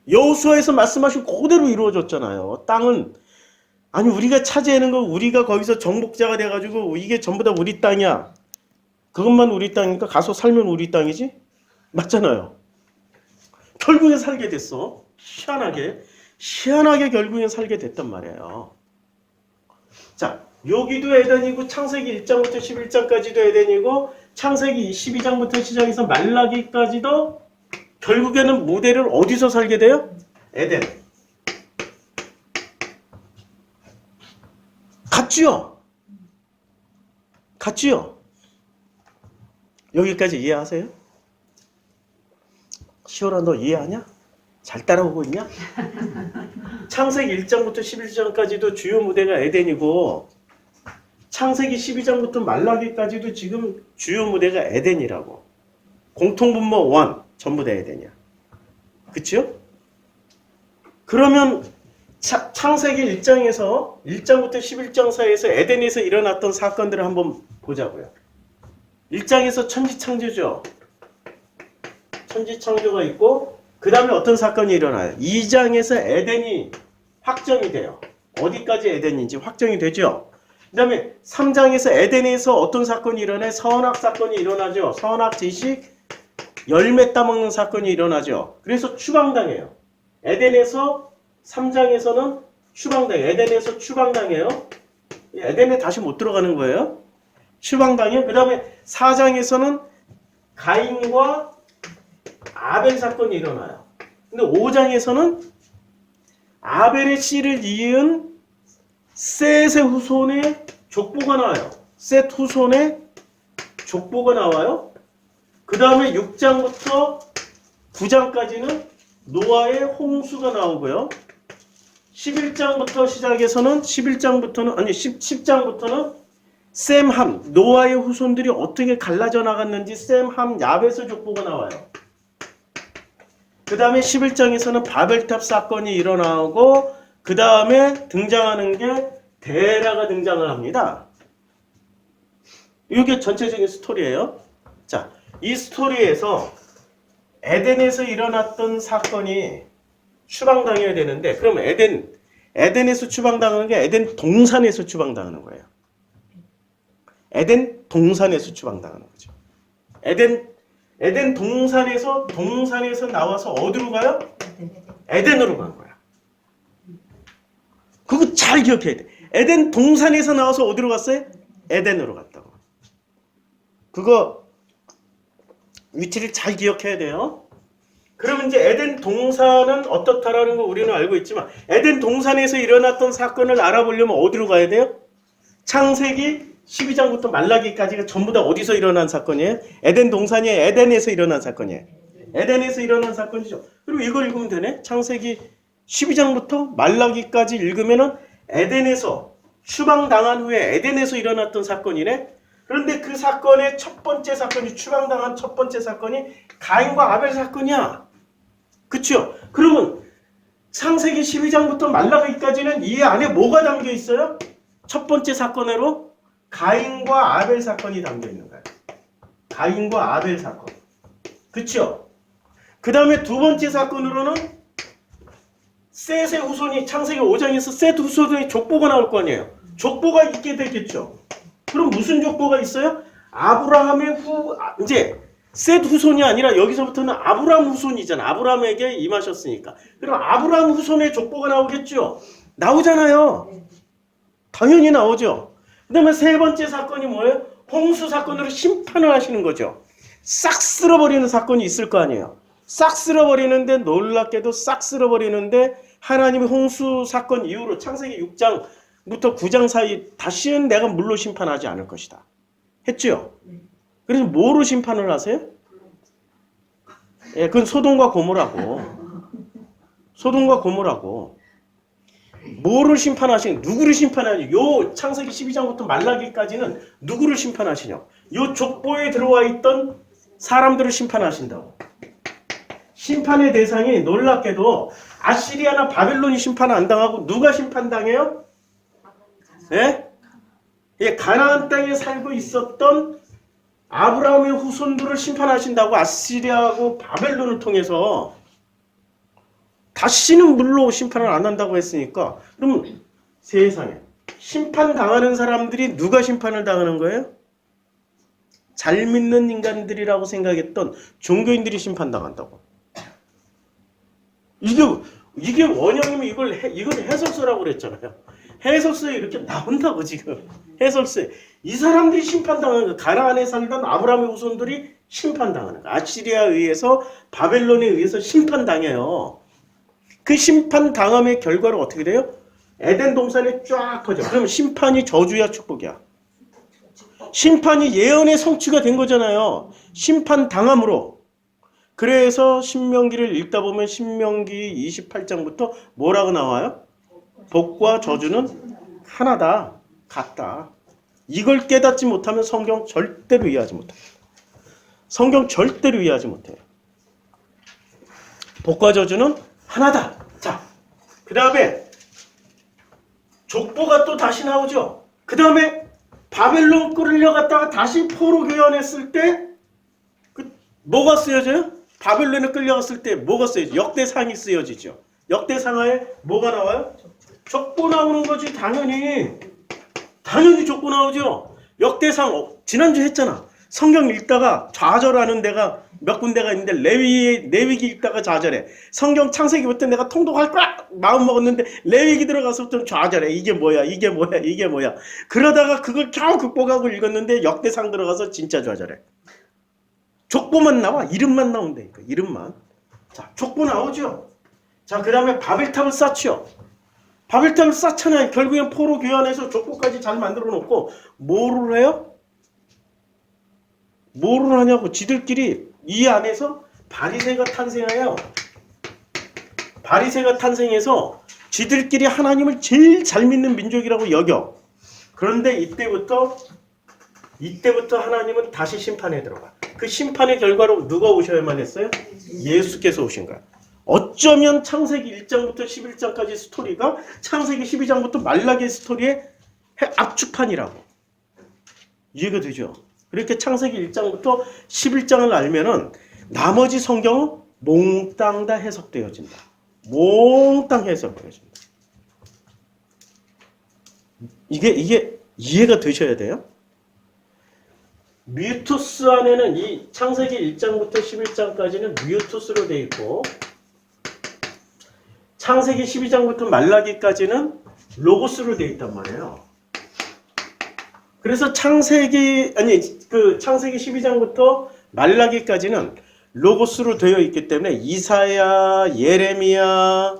여호수아에서 말씀하신 그대로 이루어졌잖아요. 땅은 아니 우리가 차지하는 거 우리가 거기서 정복자가 돼가지고 이게 전부 다 우리 땅이야. 그것만 우리 땅이니까 가서 살면 우리 땅이지? 맞잖아요. 결국에 살게 됐어. 희한하게 결국엔 살게 됐단 말이에요. 자, 여기도 에덴이고 창세기 1장부터 11장까지도 에덴이고 창세기 12장부터 시작해서 말라기까지도 결국에는 무대를 어디서 살게 돼요? 에덴. 같지요? 여기까지 이해하세요? 시원아 너 이해하냐? 잘 따라오고 있냐? 창세기 1장부터 11장까지도 주요 무대가 에덴이고 창세기 12장부터 말라기까지도 지금 주요 무대가 에덴이라고. 공통분모 1 전부 다 에덴이야. 그치요? 그러면 창세기 1장에서 1장부터 11장 사이에서 에덴에서 일어났던 사건들을 한번 보자고요. 1장에서 천지창조죠. 천지창조가 있고 그 다음에 어떤 사건이 일어나요? 2장에서 에덴이 확정이 돼요. 어디까지 에덴인지 확정이 되죠. 그 다음에 3장에서 에덴에서 어떤 사건이 일어나요? 선악 사건이 일어나죠. 선악 지식 열매 따먹는 사건이 일어나죠. 그래서 추방당해요. 에덴에서 3장에서는 추방당해요. 에덴에서 추방당해요. 에덴에 다시 못 들어가는 거예요. 추방당해요. 그 다음에 4장에서는 가인과 아벨 사건이 일어나요. 근데 5장에서는 아벨의 씨를 이은 셋의 후손의 족보가 나와요. 셋 후손의 족보가 나와요. 그 다음에 6장부터 9장까지는 노아의 홍수가 나오고요. 11장부터 시작해서는 10장부터는 셈, 함, 노아의 후손들이 어떻게 갈라져 나갔는지 셈, 함, 야벳의 족보가 나와요. 그 다음에 11장에서는 바벨탑 사건이 일어나고 그 다음에 등장하는 게 데라가 등장을 합니다. 이게 전체적인 스토리예요. 자, 이 스토리에서 에덴에서 일어났던 사건이 추방당해야 되는데 그럼 에덴에서 추방당하는 게 에덴 동산에서 추방당하는 거예요. 에덴 동산에서 추방당하는 거죠. 에덴 동산에서 나와서 어디로 가요? 에덴으로 간 거야. 그거 잘 기억해야 돼. 에덴 동산에서 나와서 어디로 갔어요? 에덴으로 갔다고. 그거 위치를 잘 기억해야 돼요. 그러면 이제 에덴 동산은 어떻다라는 거 우리는 알고 있지만 에덴 동산에서 일어났던 사건을 알아보려면 어디로 가야 돼요? 창세기 12장부터 말라기까지가 전부 다 어디서 일어난 사건이에요? 에덴 동산이에요. 에덴에서 일어난 사건이에요. 에덴에서 일어난 사건이죠. 그리고 이걸 읽으면 되네. 창세기 12장부터 말라기까지 읽으면은 에덴에서 추방당한 후에 에덴에서 일어났던 사건이네. 그런데 그 사건의 첫 번째 사건이 추방당한 첫 번째 사건이 가인과 아벨 사건이야. 그쵸? 그러면 창세기 12장부터 말라기까지는 이 안에 뭐가 담겨 있어요? 첫 번째 사건으로 가인과 아벨 사건이 담겨 있는 거예요. 가인과 아벨 사건. 그쵸? 그 다음에 두 번째 사건으로는 셋의 후손이 창세기 5장에서 셋 후손의 족보가 나올 거 아니에요. 족보가 있게 되겠죠. 그럼 무슨 족보가 있어요? 아브라함의 이제 셋 후손이 아니라 여기서부터는 아브라함 후손이잖아. 아브라함에게 임하셨으니까. 그럼 아브라함 후손의 족보가 나오겠죠. 나오잖아요. 당연히 나오죠. 그 다음에 세 번째 사건이 뭐예요? 홍수 사건으로 심판을 하시는 거죠. 싹 쓸어버리는 사건이 있을 거 아니에요. 싹 쓸어버리는데 놀랍게도 싹 쓸어버리는데 하나님의 홍수 사건 이후로 창세기 6장부터 9장 사이 다시는 내가 물로 심판하지 않을 것이다. 했죠? 그래서 뭐로 심판을 하세요? 예, 그건 소돔과 고모라고. 소돔과 고모라고. 뭐를 심판하시냐? 누구를 심판하냐? 요 창세기 12장부터 말라기까지는 누구를 심판하시냐? 요 족보에 들어와 있던 사람들을 심판하신다고. 심판의 대상이 놀랍게도 아시리아나 바벨론이 심판 안 당하고 누가 심판당해요? 예? 예, 가나안 땅에 살고 있었던 아브라함의 후손들을 심판하신다고. 아시리아하고 바벨론을 통해서 다시는 물로 심판을 안 한다고 했으니까 그러면 세상에 심판당하는 사람들이 누가 심판을 당하는 거예요? 잘 믿는 인간들이라고 생각했던 종교인들이 심판당한다고. 이게 원형이면 이건 해설서라고 그랬잖아요. 해설서에 이렇게 나온다고 지금. 해설서에. 이 사람들이 심판당하는 거예요. 가나안에 살던 아브라함의 후손들이 심판당하는 거예요. 아시리아에 의해서 바벨론에 의해서 심판당해요. 그 심판당함의 결과로 어떻게 돼요? 에덴 동산에 쫙 퍼져. 그러면 심판이 저주야 축복이야? 심판이 예언의 성취가 된 거잖아요. 심판당함으로. 그래서 신명기를 읽다 보면 신명기 28장부터 뭐라고 나와요? 복과 저주는 하나다. 같다. 이걸 깨닫지 못하면 성경 절대로 이해하지 못해요. 성경 절대로 이해하지 못해요. 복과 저주는 하나다. 자, 그 다음에 족보가 또 다시 나오죠. 그 다음에 바벨론 끌려갔다가 다시 포로 귀환했을 때 뭐가 쓰여져요? 바벨론에 끌려갔을 때 뭐가 쓰여져요? 역대상이 쓰여지죠. 역대상하에 뭐가 나와요? 족보 나오는 거지. 당연히 족보 나오죠. 역대상 지난주 했잖아. 성경 읽다가 좌절하는 데가 몇 군데가 있는데 레위기 읽다가 좌절해. 성경 창세기부터 내가 통독할 거야 마음 먹었는데 레위기 들어가서부터 좌절해. 이게 뭐야. 그러다가 그걸 겨우 극복하고 읽었는데 역대상 들어가서 진짜 좌절해. 족보만 나와. 이름만 나온다니까. 이름만. 자, 족보 나오죠. 자, 그 다음에 바벨탑을 쌓죠. 바벨탑을 쌓잖아요. 결국엔 포로 귀환해서 족보까지 잘 만들어 놓고 뭐를 해요? 뭐를 하냐고. 지들끼리 이 안에서 바리새가 탄생해요. 바리새가 탄생해서 지들끼리 하나님을 제일 잘 믿는 민족이라고 여겨. 그런데 이때부터 하나님은 다시 심판에 들어가. 그 심판의 결과로 누가 오셔야만 했어요? 예수께서 오신 거야. 어쩌면 창세기 1장부터 11장까지 스토리가 창세기 12장부터 말라기 스토리의 압축판이라고. 이해가 되죠? 그렇게 창세기 1장부터 11장을 알면은 나머지 성경은 몽땅 다 해석되어진다. 몽땅 해석되어진다. 이게 이해가 되셔야 돼요. 뮤토스 안에는 이 창세기 1장부터 11장까지는 뮤토스로 되어 있고 창세기 12장부터 말라기까지는 로고스로 되어 있단 말이에요. 그래서 창세기 12장부터 말라기까지는 로고스로 되어 있기 때문에 이사야, 예레미야,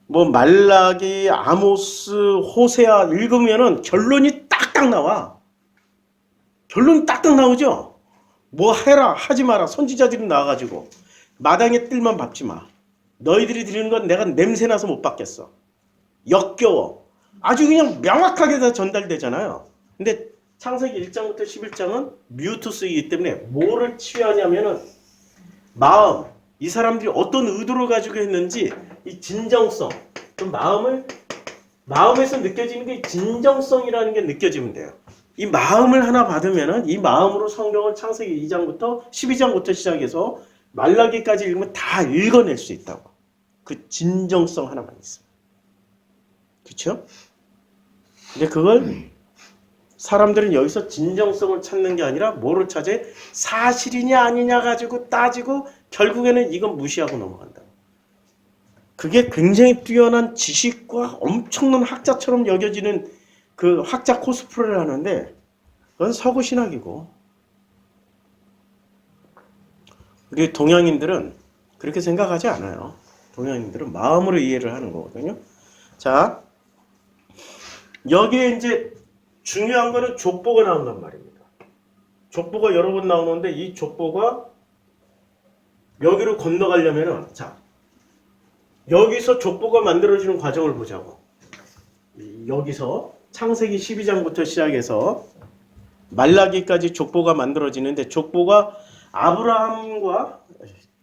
뭐 말라기, 아모스, 호세아 읽으면은 결론이 딱딱 나와. 결론이 딱딱 나오죠. 뭐 해라, 하지 마라. 선지자들이 나와가지고 마당에 뜰만 밟지 마. 너희들이 드리는 건 내가 냄새나서 못 받겠어. 역겨워. 아주 그냥 명확하게 다 전달되잖아요. 근데 창세기 1장부터 11장은 뮤토스이기 때문에 뭐를 취하냐면은 마음, 이 사람들이 어떤 의도를 가지고 했는지 이 진정성, 그 마음에서 느껴지는 게 진정성이라는 게 느껴지면 돼요. 이 마음을 하나 받으면은 이 마음으로 성경을 창세기 2장부터 12장부터 시작해서 말라기까지 읽으면 다 읽어낼 수 있다고. 그 진정성 하나만 있어요. 그렇죠? 근데 그걸 사람들은 여기서 진정성을 찾는 게 아니라 뭐를 찾아? 사실이냐 아니냐 가지고 따지고 결국에는 이건 무시하고 넘어간다. 그게 굉장히 뛰어난 지식과 엄청난 학자처럼 여겨지는 그 학자 코스프레를 하는데 그건 서구 신학이고 우리 동양인들은 그렇게 생각하지 않아요. 동양인들은 마음으로 이해를 하는 거거든요. 자, 여기에 이제 중요한 거는 족보가 나온단 말입니다. 족보가 여러 번 나오는데 이 족보가 여기로 건너가려면은 자, 여기서 족보가 만들어지는 과정을 보자고. 여기서 창세기 12장부터 시작해서 말라기까지 족보가 만들어지는데 족보가 아브라함과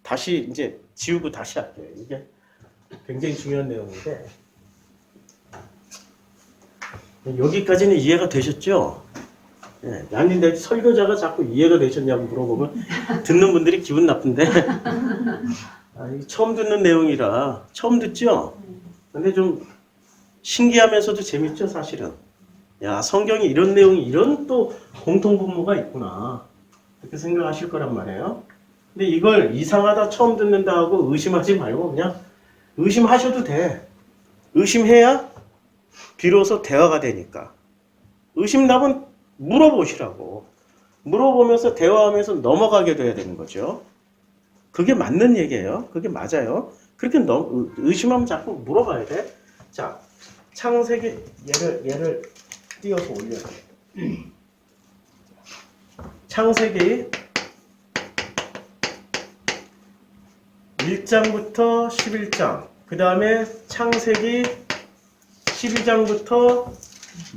다시 이제 지우고 다시 할게요. 이게 굉장히 중요한 내용인데 여기까지는 이해가 되셨죠? 예, 아니 내 설교자가 자꾸 이해가 되셨냐고 물어보면 듣는 분들이 기분 나쁜데 처음 듣는 내용이라 처음 듣죠? 근데 좀 신기하면서도 재밌죠 사실은. 야 성경이 이런 내용이 이런 또 공통분모가 있구나 이렇게 생각하실 거란 말이에요. 근데 이걸 이상하다 처음 듣는다 하고 의심하지 말고 그냥 의심하셔도 돼. 의심해야 비로소 대화가 되니까. 의심답은 물어보시라고. 물어보면서 대화하면서 넘어가게 돼야 되는 거죠. 그게 맞는 얘기예요. 그게 맞아요. 그렇게 의심하면 자꾸 물어봐야 돼. 자, 창세기 얘를 띄어서 올려요. 창세기 1장부터 11장, 그 다음에 창세기 12장부터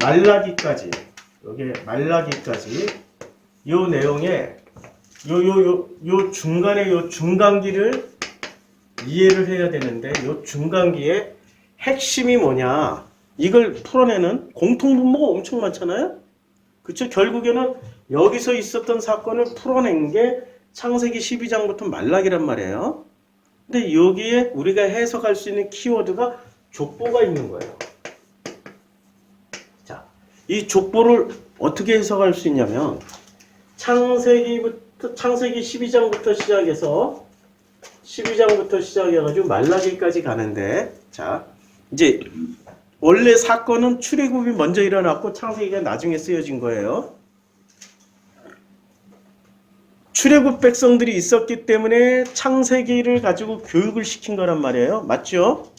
말라기까지 여기 말라기까지 요 내용에 요 중간에 요 중간기를 이해를 해야 되는데 요 중간기의 핵심이 뭐냐 이걸 풀어내는 공통분모가 엄청 많잖아요. 그쵸? 결국에는 여기서 있었던 사건을 풀어낸 게 창세기 12장부터 말라기란 말이에요. 근데 여기에 우리가 해석할 수 있는 키워드가 족보가 있는 거예요. 자, 이 족보를 어떻게 해석할 수 있냐면 창세기 12장부터 시작해서 12장부터 시작해가지고 말라기까지 가는데 자 이제 원래 사건은 출애굽이 먼저 일어났고 창세기가 나중에 쓰여진 거예요. 출애굽 백성들이 있었기 때문에 창세기를 가지고 교육을 시킨 거란 말이에요. 맞죠?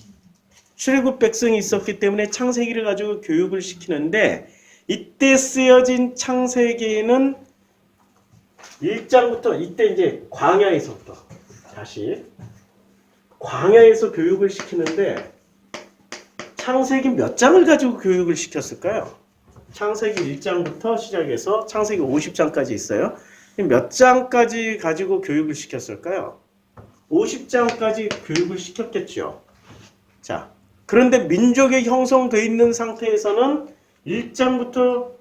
출애굽 백성이 있었기 때문에 창세기를 가지고 교육을 시키는데 이때 쓰여진 창세기는 1장부터 이때 이제 광야에서부터 다시 광야에서 교육을 시키는데 창세기 몇 장을 가지고 교육을 시켰을까요? 창세기 1장부터 시작해서 창세기 50장까지 있어요. 몇 장까지 가지고 교육을 시켰을까요? 50장까지 교육을 시켰겠죠. 자, 그런데 민족이 형성되어 있는 상태에서는 1장부터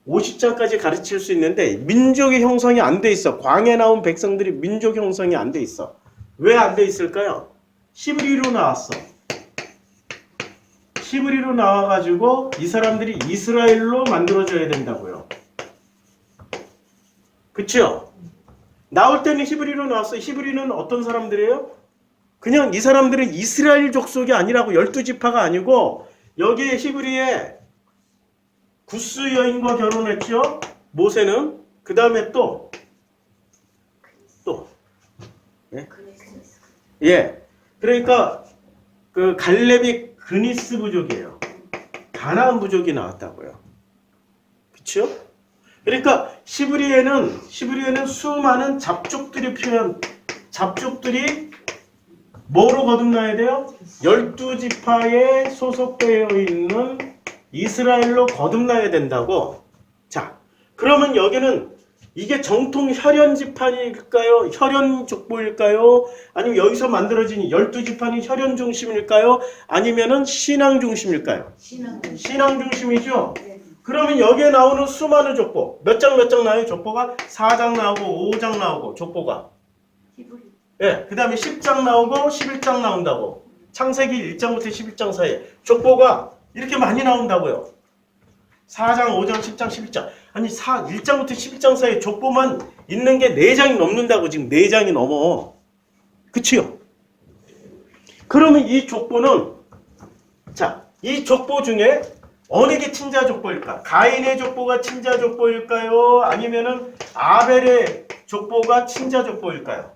50장까지 가르칠 수 있는데 민족의 형성이 안 돼 있어. 광야에 나온 백성들이 민족 형성이 안 돼 있어. 왜 안 돼 있을까요? 히브리로 나왔어. 히브리로 나와가지고 이 사람들이 이스라엘로 만들어져야 된다고요. 그쵸? 나올 때는 히브리로 나왔어. 히브리는 어떤 사람들이에요? 그냥 이 사람들은 이스라엘 족속이 아니라고 12지파가 아니고 여기에 히브리에 구스 여인과 결혼했죠. 모세는. 그 다음에 또 예? 예. 그러니까 그 갈렙이 그니스 부족이에요. 가나안 부족이 나왔다고요. 그렇죠? 그러니까 히브리에는 수많은 잡족들이 뭐로 거듭나야 돼요? 12지파에 소속되어 있는 이스라엘로 거듭나야 된다고. 자, 그러면 여기는 이게 정통 혈연 지판일까요? 혈연 족보일까요? 아니면 여기서 만들어진 12지판이 혈연 중심일까요? 아니면은 신앙 중심일까요? 신앙 중심이죠? 네. 그러면 여기에 나오는 수많은 족보. 몇 장 나와요? 족보가 4장 나오고 5장 나오고 족보가. 히브리. 예, 그 다음에 10장 나오고 11장 나온다고. 창세기 1장부터 11장 사이에 족보가 이렇게 많이 나온다고요. 4장, 5장, 10장, 11장. 아니 1장부터 11장 사이에 족보만 있는 게 4장이 넘는다고. 지금 4장이 넘어. 그치요? 그러면 이 족보는 자, 이 족보 중에 어느 게 친자 족보일까? 가인의 족보가 친자 족보일까요? 아니면은 아벨의 족보가 친자 족보일까요?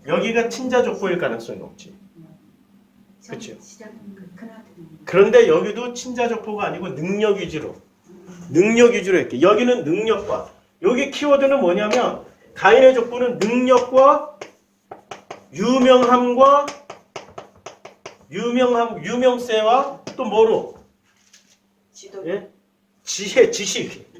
여기가 친자 족보일 가능성이 높지. 그렇죠. 그런데 여기도 친자 족보가 아니고 능력 위주로 했게. 여기는 능력과 여기 키워드는 뭐냐면 가인의 족보는 능력과 유명함과 유명세와 또 뭐로? 지도. 예? 지혜, 지식.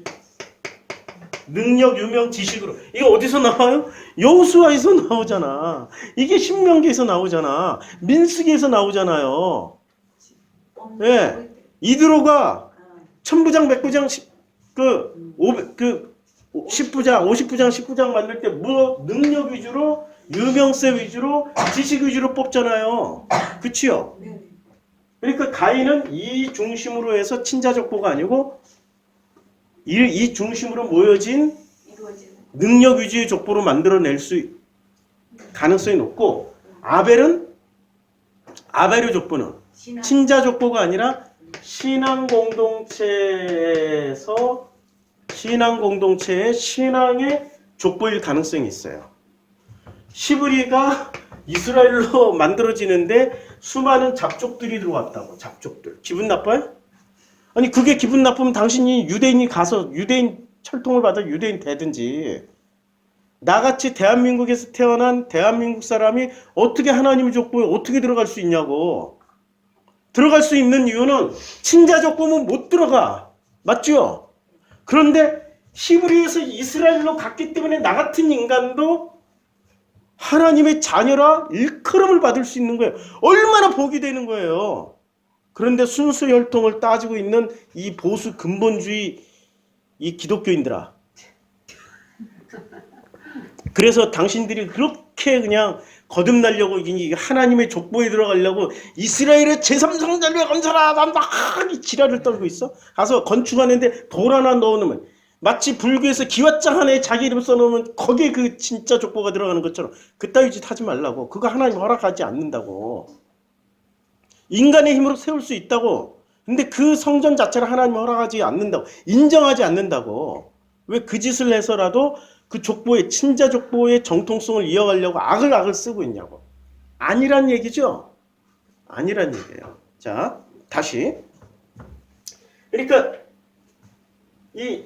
능력, 유명, 지식으로. 이거 어디서 나와요? 여호수아에서 나오잖아. 이게 신명기에서 나오잖아. 민수기에서 나오잖아요. 예. 이드로가 천부장, 백부장, 10부장, 50부장, 19장 만들 때 뭐 능력 위주로, 유명세 위주로, 지식 위주로 뽑잖아요. 그치요? 네. 그러니까 가인은 이 중심으로 해서 친자 족보가 아니고 이 중심으로 모여진 능력 위주의 족보로 만들어낼 수 가능성이 높고 아벨의 족보는 친자 족보가 아니라 신앙 공동체의 신앙의 족보일 가능성이 있어요. 히브리가 이스라엘로 만들어지는데 수많은 잡족들이 들어왔다고. 잡족들. 기분 나빠요? 아니 그게 기분 나쁘면 당신이 유대인이 가서 유대인 철통을 받아 유대인 되든지. 나같이 대한민국에서 태어난 대한민국 사람이 어떻게 하나님의 족보에 어떻게 들어갈 수 있냐고. 들어갈 수 있는 이유는 친자족 보면 못 들어가. 맞죠? 그런데 히브리에서 이스라엘로 갔기 때문에 나 같은 인간도 하나님의 자녀라 일컬음을 받을 수 있는 거예요. 얼마나 복이 되는 거예요. 그런데 순수 혈통을 따지고 있는 이 보수 근본주의 이 기독교인들아. 그래서 당신들이 그렇게 그냥 거듭나려고 이게 하나님의 족보에 들어가려고 이스라엘의 제3성전을 건설하다 막 지랄을 떨고 있어. 가서 건축하는데 돌 하나 넣어놓으면 마치 불교에서 기왓장 하나에 자기 이름 써놓으면 거기에 그 진짜 족보가 들어가는 것처럼 그따위 짓 하지 말라고. 그거 하나님 허락하지 않는다고. 인간의 힘으로 세울 수 있다고. 근데 그 성전 자체를 하나님 허락하지 않는다고. 인정하지 않는다고. 왜 그 짓을 해서라도 그 족보의 친자 족보의 정통성을 이어가려고 악을 쓰고 있냐고. 아니란 얘기죠. 아니란 얘기예요. 자, 다시. 그러니까 이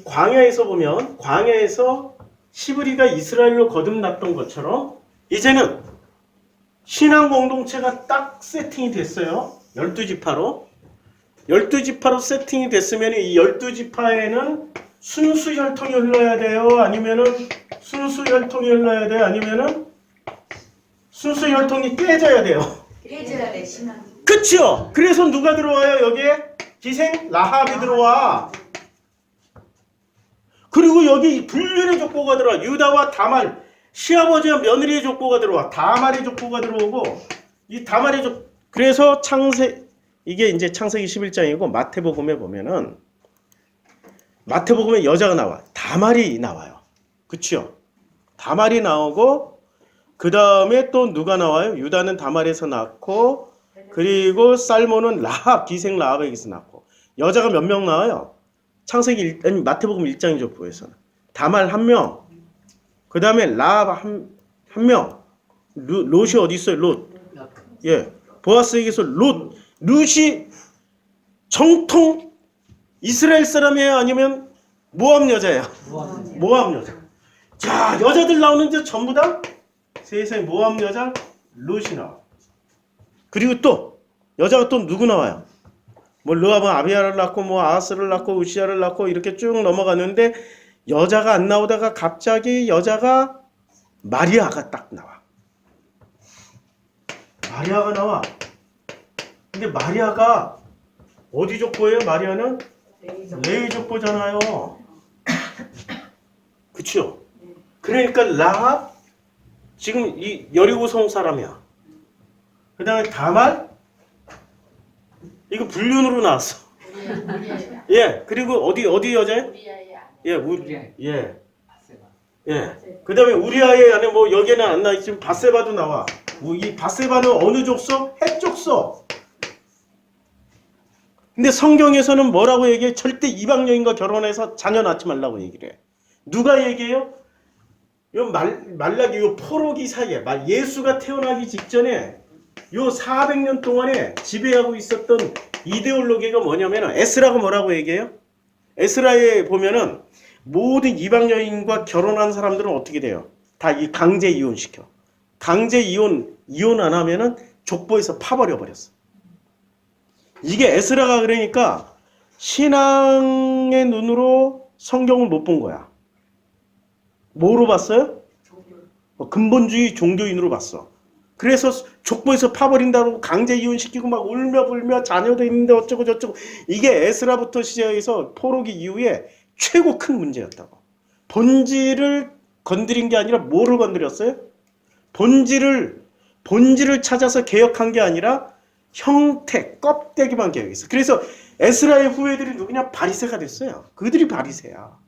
광야에서 보면 광야에서 히브리가 이스라엘로 거듭났던 것처럼 이제는 신앙 공동체가 딱 세팅이 됐어요. 12지파로. 12지파로 세팅이 됐으면 이 12지파에는 순수 혈통이 흘러야 돼요? 아니면은 순수 혈통이 흘러야 돼요? 아니면은 순수 혈통이 깨져야 돼요? 깨져야 돼, 신앙. 그치요? 그래서 누가 들어와요? 여기에 기생 라합이 들어와. 그리고 여기 불륜의 족보가 들어와. 유다와 다말, 시아버지와 며느리의 족보가 들어와. 다말의 족보가 들어오고, 이 다말의 그래서 이게 이제 창세기 11장이고, 마태복음에 보면은, 마태복음에 여자가 나와. 다말이 나와요. 그치요? 다말이 나오고, 그 다음에 또 누가 나와요? 유다는 다말에서 낳고, 그리고 살몬은 라합, 기생 라합에게서 낳고. 여자가 몇 명 나와요? 마태복음 1장 족보에서는. 다말 1명. 그 다음에 라합 한 명. 롯이 어디 있어요? 롯. 예. 보아스에게서 롯이 정통 이스라엘 사람이에요? 아니면 모압 여자예요? 모압 여자. 자, 여자들 나오는데 전부 다 세상에 모압 여자 롯이 나와. 그리고 또 여자가 또 누구 나와요? 뭐 르압은 아비야를 낳고 뭐 아하스를 낳고 우시야를 낳고 이렇게 쭉 넘어가는데 여자가 안 나오다가 갑자기 여자가 마리아가 딱 나와. 마리아가 나와. 근데 마리아가 어디 족보예요? 마리아는 레위 족보잖아요. 그쵸? 그러니까 라합 지금 이 여리고성 사람이야. 그 다음에 다말 이거 불륜으로 나왔어. 예, 그리고 어디 여자예요? 예, 예. 그 다음에 우리아의 안에 뭐 여기에는 안 나와. 지금 바세바도 나와. 이 바세바는 어느 족속? 헷 족속. 근데 성경에서는 뭐라고 얘기해? 절대 이방 여인과 결혼해서 자녀 낳지 말라고 얘기를 해. 누가 얘기해요? 요 말라기 요 포로기 사이에 예수가 태어나기 직전에 요 400년 동안에 지배하고 있었던 이데올로기가 뭐냐면 에스라가 뭐라고 얘기해요? 에스라에 보면은 모든 이방 여인과 결혼한 사람들은 어떻게 돼요? 다 이 강제 이혼시켜. 강제 이혼 안 하면은 족보에서 파버려 버렸어. 이게 에스라가 그러니까 신앙의 눈으로 성경을 못 본 거야. 뭐로 봤어요? 근본주의 종교인으로 봤어. 그래서 족보에서 파버린다고 강제 이혼시키고 막 울며 불며 자녀도 있는데 어쩌고 저쩌고. 이게 에스라부터 시작해서 포로기 이후에 최고 큰 문제였다고. 본질을 건드린 게 아니라 뭐를 건드렸어요? 본질을 찾아서 개혁한 게 아니라 형태, 껍데기만 개혁했어. 그래서 에스라의 후예들이 누구냐? 바리새가 됐어요. 그들이 바리새야.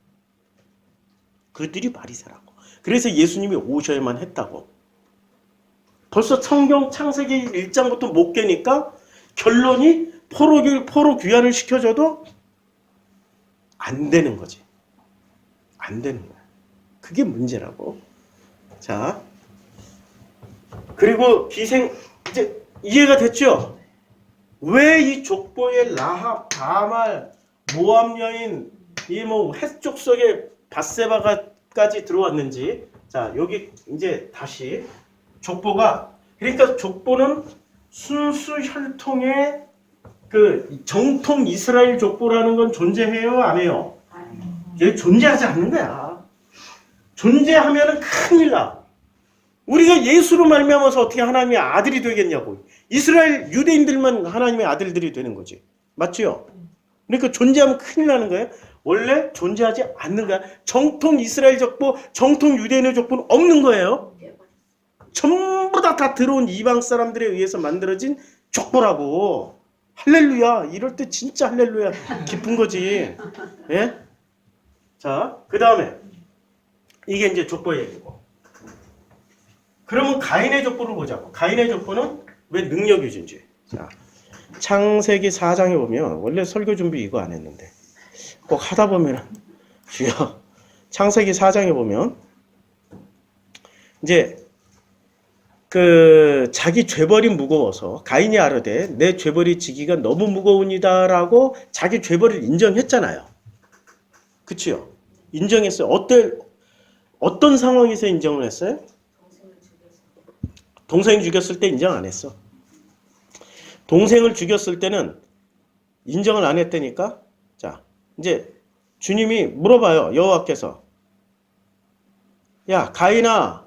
그들이 바리새라고. 그래서 예수님이 오셔야만 했다고. 벌써 성경 창세기 1장부터 못 깨니까 결론이 포로 귀환을 시켜줘도 안 되는 거지. 안 되는 거야. 그게 문제라고. 자, 그리고 이제 이해가 됐죠? 왜 이 족보에 라합, 다말, 모압 여인, 이 뭐 헷족 속에 바세바가까지 들어왔는지. 자, 여기 이제 다시 족보가, 그러니까 족보는 순수 혈통의 그 정통 이스라엘 족보라는 건 존재해요, 안 해요? 얘 존재하지 않는 거야. 존재하면은 큰일 나. 우리가 예수로 말미암아서 어떻게 하나님의 아들이 되겠냐고. 이스라엘 유대인들만 하나님의 아들들이 되는 거지. 맞지요? 그러니까 존재하면 큰일 나는 거예요. 원래 존재하지 않는 거야. 정통 이스라엘 족보, 정통 유대인의 족보는 없는 거예요. 전부 다 들어온 이방 사람들에 의해서 만들어진 족보라고. 할렐루야. 이럴 때 진짜 할렐루야. 기쁜 거지. 예? 자, 그 다음에 이게 이제 족보 얘기고. 그러면 가인의 족보를 보자고. 가인의 족보는 왜 능력이 준지. 자, 창세기 4장에 보면 원래 설교 준비 이거 안 했는데 꼭 하다 보면 주여. 창세기 4장에 보면 이제 그 자기 죄벌이 무거워서 가인이 아뢰되 내 죄벌이 지기가 너무 무거우니다라고 자기 죄벌을 인정했잖아요. 그치요? 인정했어요. 어떤 상황에서 인정을 했어요? 동생 죽였을 때 인정 안 했어. 동생을 죽였을 때는 인정을 안 했다니까. 자, 이제 주님이 물어봐요. 여호와께서 야 가인아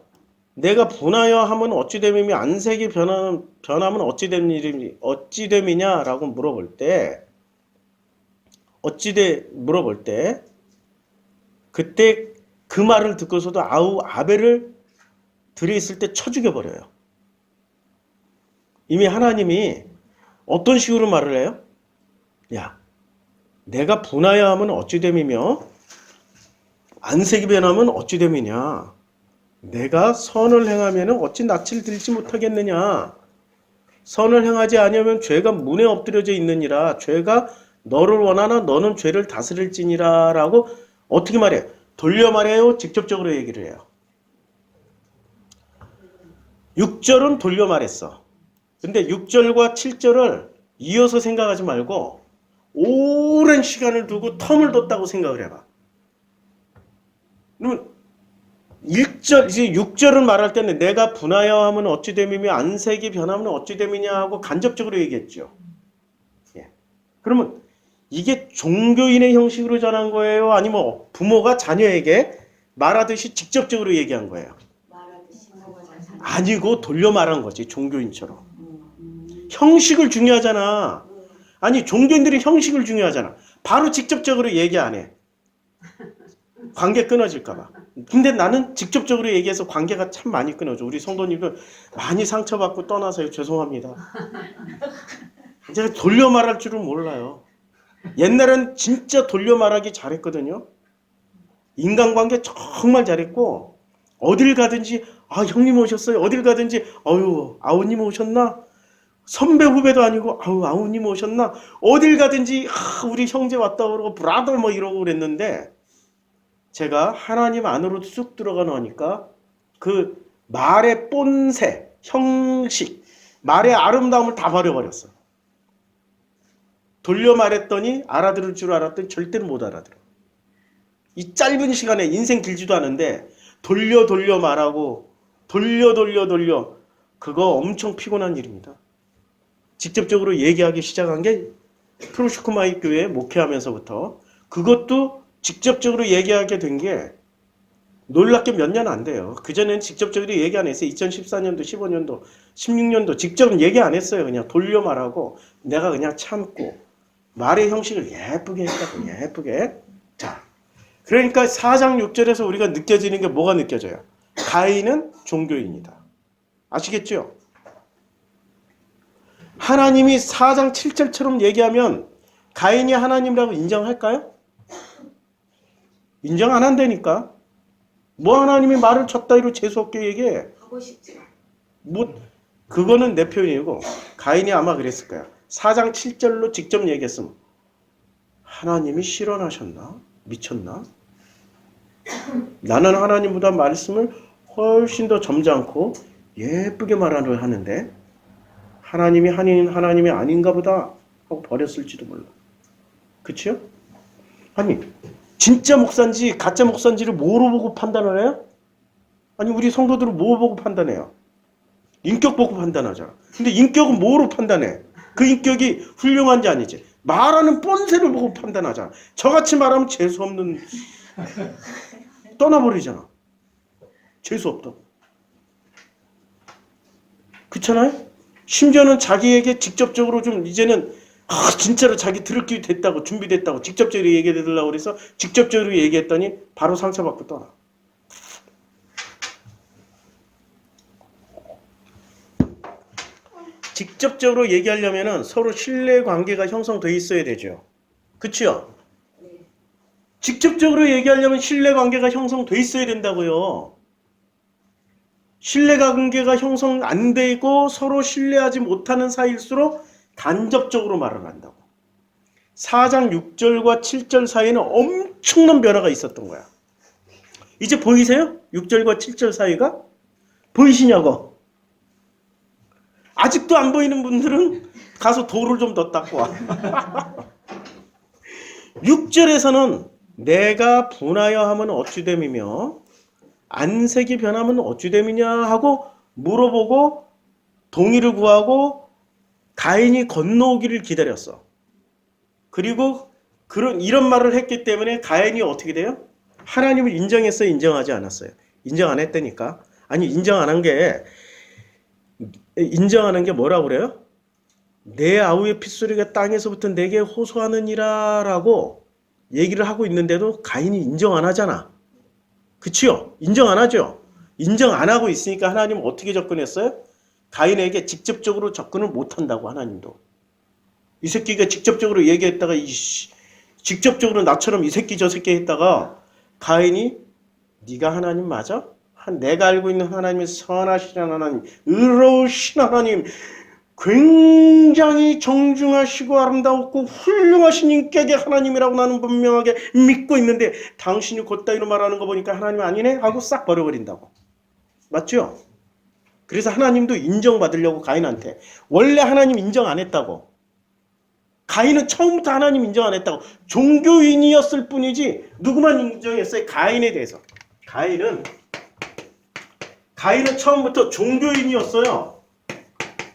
내가 분하여 하면 어찌 됨이며 안색이 변하면 어찌 됨이냐라고 물어볼 때 그때 그 말을 듣고서도 아벨을 들에 있을 때 쳐 죽여버려요. 이미 하나님이 어떤 식으로 말을 해요? 야, 내가 분하여 하면 어찌 됨이며 안색이 변하면 어찌 됨이냐. 내가 선을 행하면 어찌 낯을 들지 못하겠느냐. 선을 행하지 아니하면 죄가 문에 엎드려져 있느니라. 죄가 너를 원하나 너는 죄를 다스릴지니라 라고 어떻게 말해요? 돌려 말해요? 직접적으로 얘기를 해요? 6절은 돌려 말했어. 근데 6절과 7절을 이어서 생각하지 말고 오랜 시간을 두고 텀을 뒀다고 생각을 해봐. 그러면 1절, 이제 6절을 말할 때는 내가 분하여 하면 어찌 됨이며 안색이 변하면 어찌 됨이냐 하고 간접적으로 얘기했죠. 예. 그러면 이게 종교인의 형식으로 전한 거예요? 아니면 부모가 자녀에게 말하듯이 직접적으로 얘기한 거예요? 아니고 돌려 말한 거지, 종교인처럼. 형식을 중요하잖아. 아니, 종교인들이 형식을 중요하잖아. 바로 직접적으로 얘기 안 해. 관계 끊어질까봐. 근데 나는 직접적으로 얘기해서 관계가 참 많이 끊어져. 우리 성도님들 많이 상처받고 떠나서요. 죄송합니다. 제가 돌려 말할 줄은 몰라요. 옛날엔 진짜 돌려 말하기 잘했거든요. 인간관계 정말 잘했고 어딜 가든지 아 형님 오셨어요. 어딜 가든지 어유 아우님 오셨나? 선배 후배도 아니고 아우 아우님 오셨나? 어딜 가든지 우리 형제 왔다 그러고 브라더 뭐 이러고 그랬는데 제가 하나님 안으로 쑥 들어가 놓으니까 그 말의 본새, 형식, 말의 아름다움을 다 버려버렸어. 돌려 말했더니 알아들을 줄 알았더니 절대로 못 알아들어. 이 짧은 시간에 인생 길지도 않은데 돌려 말하고 돌려 그거 엄청 피곤한 일입니다. 직접적으로 얘기하기 시작한 게 프로슈크마이 교회 목회하면서부터 그것도 직접적으로 얘기하게 된 게 놀랍게 몇 년 안 돼요. 그전에는 직접적으로 얘기 안 했어요. 2014년도, 15년도, 16년도 직접은 얘기 안 했어요. 그냥 돌려 말하고 내가 그냥 참고 말의 형식을 예쁘게 했다고 예쁘게. 자, 그러니까 4장 6절에서 우리가 느껴지는 게 뭐가 느껴져요? 가인은 종교인이다. 아시겠죠? 하나님이 4장 7절처럼 얘기하면 가인이 하나님이라고 인정할까요? 인정 안 한다니까. 뭐 하나님이 말을 쳤다이로 재수없게 얘기해. 하고 싶지. 뭐 그거는 내 표현이고 가인이 아마 그랬을 거야. 4장 7절로 직접 얘기했으면 하나님이 실현하셨나? 미쳤나? 나는 하나님보다 말씀을 훨씬 더 점잖고 예쁘게 말을 하는데 하나님이 하나님이 아닌가 보다 하고 버렸을지도 몰라. 그치요? 아니 진짜 목사인지 가짜 목사인지를 뭐로 보고 판단을 해요? 아니 우리 성도들은 뭐 보고 판단해요? 인격 보고 판단하잖아. 근데 인격은 뭐로 판단해? 그 인격이 훌륭한지 아니지. 말하는 본새를 보고 판단하잖아. 저같이 말하면 재수없는 떠나버리잖아. 재수없다고. 그렇잖아요? 심지어는 자기에게 직접적으로 좀 이제는 진짜로 자기 들을 기회 됐다고 준비됐다고 직접적으로 얘기해 달라고 그래서 직접적으로 얘기했더니 바로 상처받고 떠나. 직접적으로 얘기하려면은 서로 신뢰 관계가 형성돼 있어야 되죠. 그치요? 직접적으로 얘기하려면 신뢰 관계가 형성돼 있어야 된다고요. 신뢰 관계가 형성 안 되고 서로 신뢰하지 못하는 사이일수록 간접적으로 말을 한다고. 4장 6절과 7절 사이에는 엄청난 변화가 있었던 거야. 이제 보이세요? 6절과 7절 사이가? 보이시냐고? 아직도 안 보이는 분들은 가서 돌을 좀 더 닦고 와. 6절에서는 내가 분하여 하면 어찌됨이며 안색이 변하면 어찌됨이냐 하고 물어보고 동의를 구하고 가인이 건너오기를 기다렸어. 그리고 이런 말을 했기 때문에 가인이 어떻게 돼요? 하나님을 인정했어요? 인정하지 않았어요? 인정 안 했다니까. 아니 인정 안 한 게 인정하는 게 뭐라고 그래요? 내 아우의 핏소리가 땅에서부터 내게 호소하느니라 라고 얘기를 하고 있는데도 가인이 인정 안 하잖아. 그치요? 인정 안 하죠? 인정 안 하고 있으니까 하나님은 어떻게 접근했어요? 가인에게 직접적으로 접근을 못 한다고 하나님도. 이 새끼가 직접적으로 얘기했다가 직접적으로 나처럼 이 새끼 저 새끼 했다가 가인이 네가 하나님 맞아? 내가 알고 있는 하나님은 선하신 하나님, 의로우신 하나님, 굉장히 정중하시고 아름다웠고 훌륭하신 인격의 하나님이라고 나는 분명하게 믿고 있는데 당신이 곧다이로 말하는 거 보니까 하나님 아니네? 하고 싹 버려버린다고. 맞죠? 그래서 하나님도 인정받으려고 가인한테. 원래 하나님 인정 안 했다고. 가인은 처음부터 하나님 인정 안 했다고. 종교인이었을 뿐이지 누구만 인정했어요? 가인에 대해서. 가인은 처음부터 종교인이었어요.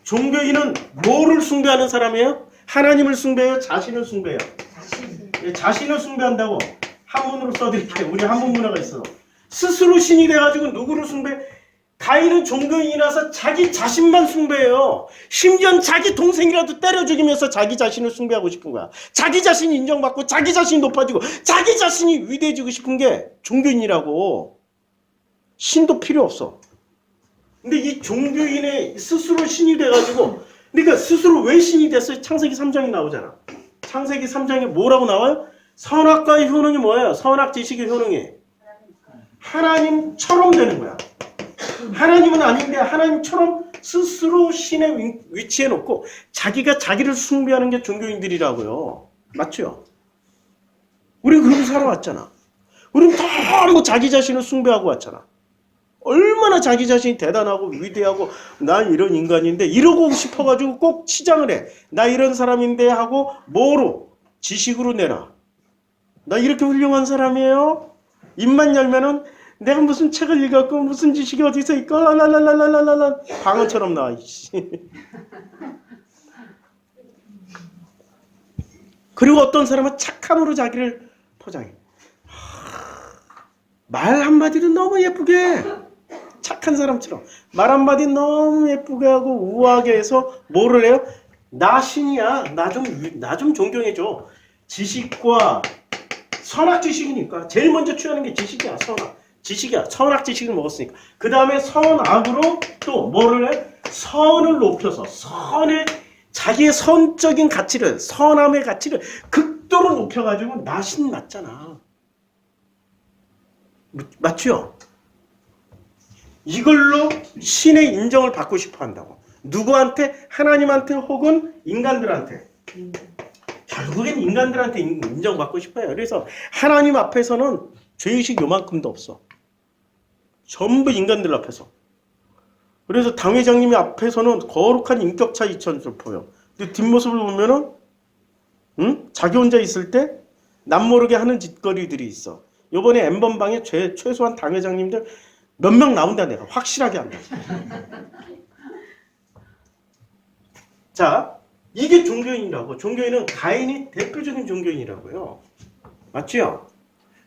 종교인은 뭐를 숭배하는 사람이에요? 하나님을 숭배해요? 자신을 숭배해요? 자신을 숭배한다고 한문으로 써드릴게요. 우리 한문 문화가 있어. 스스로 신이 돼가지고 누구를 숭배? 가인은 종교인이라서 자기 자신만 숭배해요. 심지어 자기 동생이라도 때려 죽이면서 자기 자신을 숭배하고 싶은 거야. 자기 자신이 인정받고 자기 자신이 높아지고 자기 자신이 위대해지고 싶은 게 종교인이라고. 신도 필요 없어. 근데 이 종교인의 스스로 신이 돼가지고, 그러니까 스스로 왜 신이 됐어요? 창세기 3장이 나오잖아. 창세기 3장에 뭐라고 나와요? 선악과의 효능이 뭐예요? 선악 지식의 효능이 하나님처럼 되는 거야. 하나님은 아닌데 하나님처럼 스스로 신의 위치에 놓고 자기가 자기를 숭배하는 게 종교인들이라고요. 맞죠? 우리는 그렇게 살아왔잖아. 우리는 너무 자기 자신을 숭배하고 왔잖아. 얼마나 자기 자신이 대단하고 위대하고 난 이런 인간인데 이러고 싶어가지고 꼭 치장을 해. 나 이런 사람인데 하고 뭐로? 지식으로 내놔. 나 이렇게 훌륭한 사람이에요? 입만 열면은 내가 무슨 책을 읽었고 무슨 지식이 어디서 있고 랄랄랄랄랄랄라 방언처럼 나와. 그리고 어떤 사람은 착함으로 자기를 포장해. 말 한마디도 너무 예쁘게 착한 사람처럼 말 한마디 너무 예쁘게 하고 우아하게 해서 뭐를 해요? 나 신이야. 나 좀 존경해줘. 지식과 선악 지식이니까 제일 먼저 취하는 게 지식이야. 지식이야. 선악 지식을 먹었으니까. 그 다음에 선악으로 또 뭐를 해? 선을 높여서 선의 자기의 선적인 가치를 선함의 가치를 극도로 높여가지고 나 신 맞잖아. 맞죠? 이걸로 신의 인정을 받고 싶어 한다고. 누구한테? 하나님한테 혹은 인간들한테. 결국엔 인간들한테 인정받고 싶어요. 그래서 하나님 앞에서는 죄의식 요만큼도 없어. 전부 인간들 앞에서. 그래서 당 회장님이 앞에서는 거룩한 인격 차이처럼 보여. 근데 뒷모습을 보면은 자기 혼자 있을 때 남모르게 하는 짓거리들이 있어. 요번에 N번방에 최소한 당 회장님들 몇 명 나온다 내가 확실하게 한다. 자, 이게 종교인이라고. 종교인은 가인이 대표적인 종교인이라고요. 맞죠?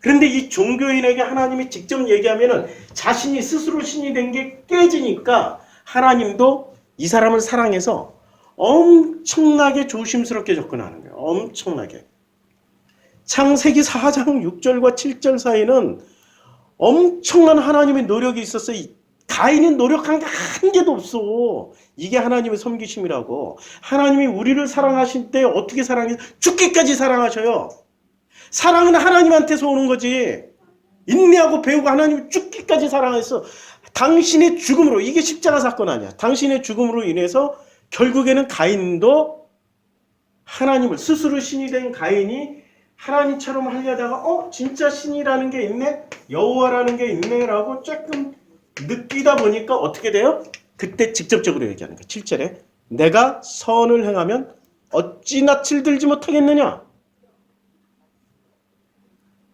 그런데 이 종교인에게 하나님이 직접 얘기하면은 자신이 스스로 신이 된 게 깨지니까 하나님도 이 사람을 사랑해서 엄청나게 조심스럽게 접근하는 거예요. 엄청나게. 창세기 4장 6절과 7절 사이는 엄청난 하나님의 노력이 있었어요. 가인이 노력한 게 한 개도 없어. 이게 하나님의 섬기심이라고. 하나님이 우리를 사랑하실 때 어떻게 사랑해요? 죽기까지 사랑하셔요. 사랑은 하나님한테서 오는 거지. 인내하고 배우고 하나님이 죽기까지 사랑했어. 당신의 죽음으로, 이게 십자가 사건 아니야. 당신의 죽음으로 인해서 결국에는 가인도 하나님을, 스스로 신이 된 가인이 하나님처럼 하려다가 진짜 신이라는 게 있네? 여호와라는 게 있네? 라고 조금 느끼다 보니까 어떻게 돼요? 그때 직접적으로 얘기하는 거예요. 7절에 내가 선을 행하면 어찌 낯을 들지 못하겠느냐?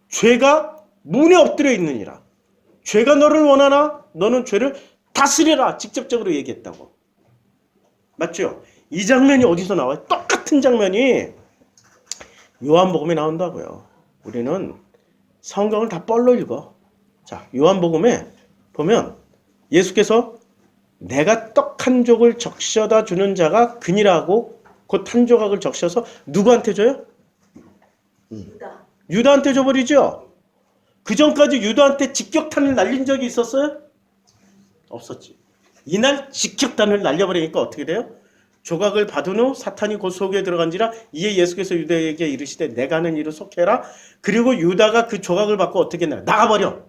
죄가 문에 엎드려 있느니라. 죄가 너를 원하나? 너는 죄를 다스려라. 직접적으로 얘기했다고. 맞죠? 이 장면이 어디서 나와요? 똑같은 장면이 요한복음에 나온다고요. 우리는 성경을 다 뻘로 읽어. 자, 요한복음에 보면 예수께서 내가 떡 한 족을 적셔다 주는 자가 그니라고 곧 한 조각을 적셔서 누구한테 줘요? 유다. 유다한테 줘버리죠. 그 전까지 유다한테 직격탄을 날린 적이 있었어요? 없었지. 이날 직격탄을 날려버리니까 어떻게 돼요? 조각을 받은 후 사탄이 곧 속에 들어간지라 이에 예수께서 유다에게 이르시되 내가 하는 일을 속해라. 그리고 유다가 그 조각을 받고 어떻게 했나요? 나가버려.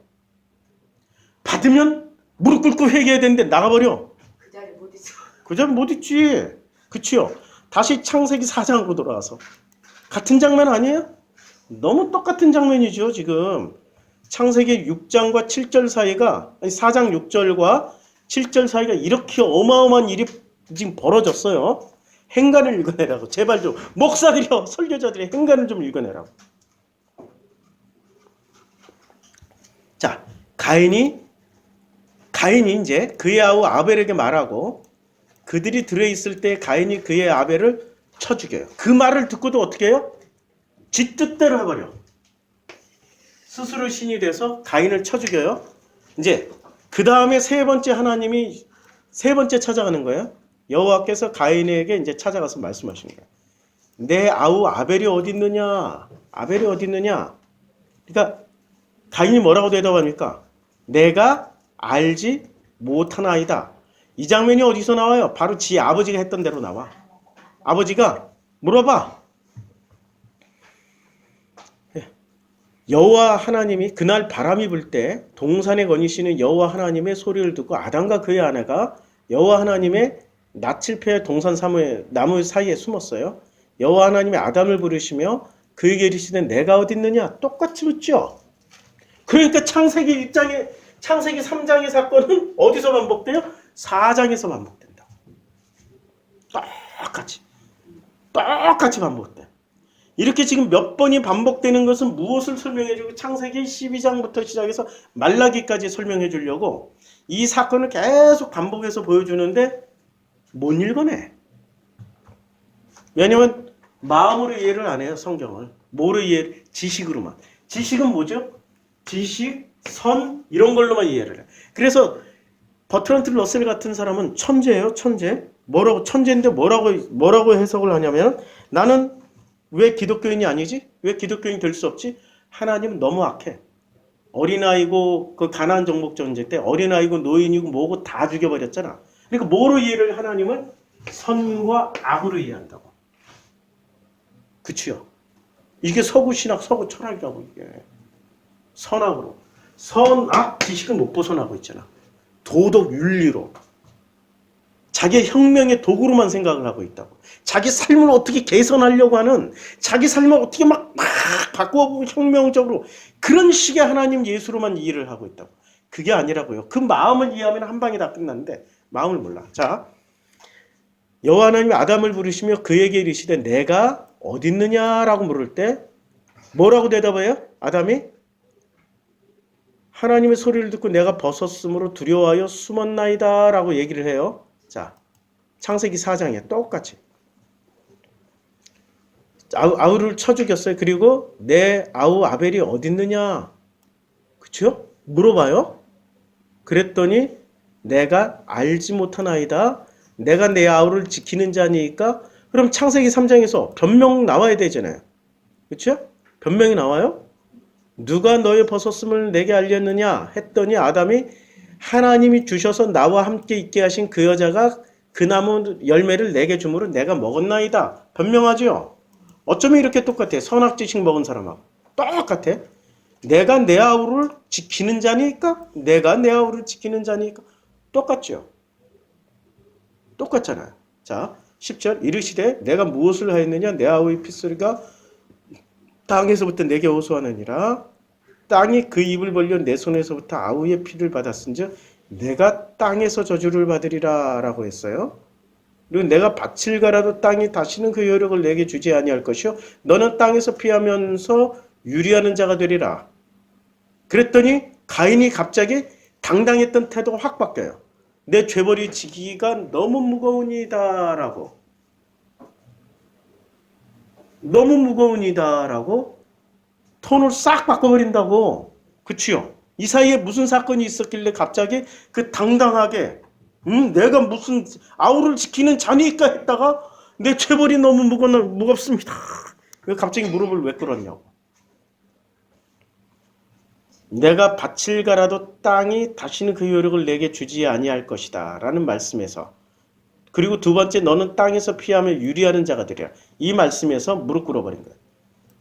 받으면 무릎 꿇고 회개해야 되는데 나가버려. 그 자리에 못 있어. 그 자리에 못 있지. 그치요? 다시 창세기 4장으로 돌아와서 같은 장면 아니에요? 너무 똑같은 장면이죠. 지금 창세기 6장과 7절 사이가, 아니 4장 6절과 7절 사이가 이렇게 어마어마한 일이 지금 벌어졌어요. 행간을 읽어내라고. 제발 좀 목사들이요, 설교자들이 행간을 좀 읽어내라고. 자, 가인이 이제 그의 아우 아벨에게 말하고 그들이 들어있을 때 가인이 그의 아벨을 쳐 죽여요. 그 말을 듣고도 어떻게 해요? 지 뜻대로 해버려. 스스로 신이 돼서 가인을 쳐 죽여요. 이제 그 다음에 세 번째 찾아가는 거예요. 여호와께서 가인에게 이제 찾아가서 말씀하시는 거예요. 내 아우 아벨이 어디 있느냐? 아벨이 어디 있느냐? 그러니까 가인이 뭐라고 대답합니까? 내가 알지 못하나이다. 이 장면이 어디서 나와요? 바로 지 아버지가 했던 대로 나와. 아버지가 물어봐. 여호와 하나님이 그날 바람이 불 때 동산에 거니시는 여호와 하나님의 소리를 듣고 아담과 그의 아내가 여호와 하나님의 낯을 피해 동산 나무 사이에 숨었어요. 여호와 하나님이 아담을 부르시며 그에게 이르시되 내가 어디 있느냐? 똑같이 묻죠. 그러니까 창세기 3장의 사건은 어디서 반복돼요? 4장에서 반복된다. 똑같이 반복돼. 이렇게 지금 몇 번이 반복되는 것은 무엇을 설명해주고 창세기 12장부터 시작해서 말라기까지 설명해 주려고 이 사건을 계속 반복해서 보여주는데 못 읽어내. 왜냐면 마음으로 이해를 안 해요. 성경을. 뭐로 이해? 지식으로만. 지식은 뭐죠? 지식, 선 이런 걸로만 이해를 해. 그래서 버트런트 러셀 같은 사람은 천재예요. 천재. 천재인데 뭐라고 해석을 하냐면 나는 왜 기독교인이 아니지? 왜 기독교인이 될 수 없지? 하나님은 너무 악해. 어린아이고 그 가나안 정복 전쟁 때 어린아이고 노인이고 뭐고 다 죽여버렸잖아. 그러니까 뭐로 이해를 하나님은? 선과 악으로 이해한다고. 그치요? 이게 서구 신학, 서구 철학이라고 이게. 선악으로. 선악 지식은 못 벗어나고 있잖아. 도덕 윤리로. 자기의 혁명의 도구로만 생각을 하고 있다고. 자기 삶을 어떻게 개선하려고 하는, 자기 삶을 어떻게 막 바꾸고 혁명적으로 그런 식의 하나님 예수로만 이해를 하고 있다고. 그게 아니라고요. 그 마음을 이해하면 한 방에 다 끝났는데 마음을 몰라. 자, 여호와 하나님이 아담을 부르시며 그에게 이르시되 내가 어디 있느냐라고 물을 때 뭐라고 대답해요? 아담이 하나님의 소리를 듣고 내가 벗었으므로 두려워하여 숨었나이다 라고 얘기를 해요. 자, 창세기 4장에 똑같이. 아우를 쳐 죽였어요. 그리고 내 아우 아벨이 어디 있느냐? 그쵸? 물어봐요. 그랬더니 내가 알지 못하나이다. 내가 내 아우를 지키는 자니까. 그럼 창세기 3장에서 변명 나와야 되잖아요. 그쵸? 변명이 나와요. 누가 너의 벗었음을 내게 알렸느냐 했더니 아담이 하나님이 주셔서 나와 함께 있게 하신 그 여자가 그 나무 열매를 내게 주므로 내가 먹었나이다. 변명하죠. 어쩌면 이렇게 똑같아. 선악지식 먹은 사람하고 똑같아. 내가 내 아우를 지키는 자니까, 내가 내 아우를 지키는 자니까 똑같죠. 똑같잖아요. 자, 10절 이르시되 내가 무엇을 하였느냐? 내 아우의 핏소리가 땅에서부터 내게 호소하느니라. 땅이 그 입을 벌려 내 손에서부터 아우의 피를 받았은즉 내가 땅에서 저주를 받으리라 라고 했어요. 그리고 내가 밭을 갈아도 땅이 다시는 그 여력을 내게 주지 아니할 것이요 너는 땅에서 피하면서 유리하는 자가 되리라. 그랬더니 가인이 갑자기 당당했던 태도가 확 바뀌어요. 내 죄벌이 지기가 너무 무거우니다 라고. 너무 무거우니다 라고 톤을 싹 바꿔버린다고. 그치요? 이 사이에 무슨 사건이 있었길래 갑자기 그 당당하게 내가 무슨 아우를 지키는 자니까 했다가 내 죄벌이 너무 무겁습니다. 왜 갑자기 무릎을 왜 꿇었냐고. 내가 밭을 갈아도 땅이 다시는 그 여력을 내게 주지 아니할 것이다 라는 말씀에서, 그리고 두 번째 너는 땅에서 피하며 유리하는 자가 되리라. 이 말씀에서 무릎 꿇어버린 거예요.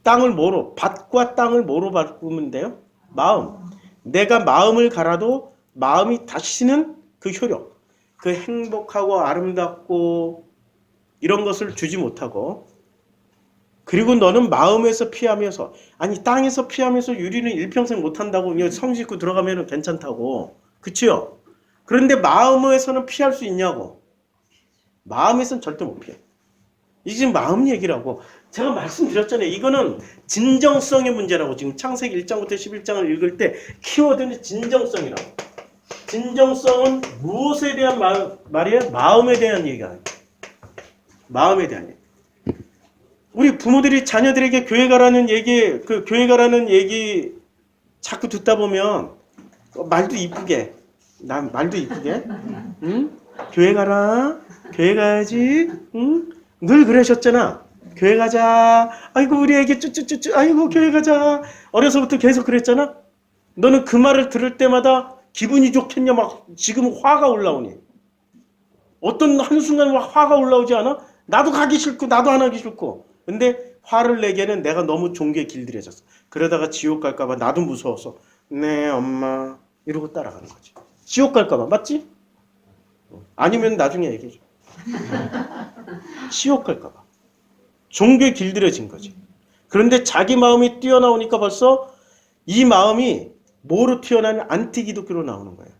땅을 뭐로? 밭과 땅을 뭐로 바꾸면 돼요? 마음. 내가 마음을 갈아도 마음이 다시는 그 효력, 그 행복하고 아름답고 이런 것을 주지 못하고, 그리고 너는 마음에서 피하면서, 아니 땅에서 피하면서 유리는 일평생 못한다고. 성 짓고 들어가면 괜찮다고. 그치요? 그런데 마음에서는 피할 수 있냐고. 마음에서는 절대 못 피해. 이게 지금 마음 얘기라고. 제가 말씀드렸잖아요. 이거는 진정성의 문제라고. 지금 창세기 1장부터 11장을 읽을 때 키워드는 진정성이라고. 진정성은 무엇에 대한 말이에요? 마음에 대한 얘기가. 마음에 대한 얘기. 우리 부모들이 자녀들에게 교회 가라는 얘기, 그 교회 가라는 얘기 자꾸 듣다 보면 말도 이쁘게, 난 말도 이쁘게, 응? 교회 가라, 교회 가야지, 응? 늘 그러셨잖아. 교회 가자. 아이고 우리 애기 쭈쭈쭈쭈. 아이고 교회 가자. 어려서부터 계속 그랬잖아. 너는 그 말을 들을 때마다 기분이 좋겠냐? 막 지금 화가 올라오니. 어떤 한순간 화가 올라오지 않아? 나도 가기 싫고 나도 안 하기 싫고. 근데 화를 내기에는 내가 너무 종교에 길들여졌어. 그러다가 지옥 갈까봐 나도 무서워서 네 엄마 이러고 따라가는 거지. 지옥 갈까봐. 맞지? 아니면 나중에 얘기해줘. 지옥 갈까봐. 종교에 길들여진 거지. 그런데 자기 마음이 뛰어나오니까 벌써 이 마음이 뭐로 튀어나오는 안티기독교로 나오는 거예요.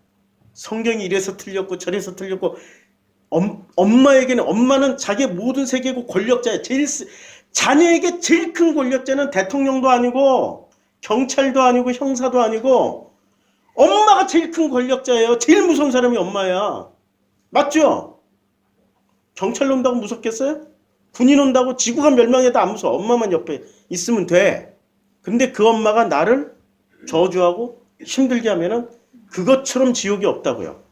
성경이 이래서 틀렸고 저래서 틀렸고. 엄마에게는, 엄마는 자기의 모든 세계고 권력자야. 자녀에게 제일 큰 권력자는 대통령도 아니고 경찰도 아니고 형사도 아니고 엄마가 제일 큰 권력자예요. 제일 무서운 사람이 엄마야. 맞죠? 경찰 온다고 무섭겠어요? 군인 온다고 지구가 멸망해도 안 무서워. 엄마만 옆에 있으면 돼. 근데 그 엄마가 나를 저주하고 힘들게 하면은 그것처럼 지옥이 없다고요.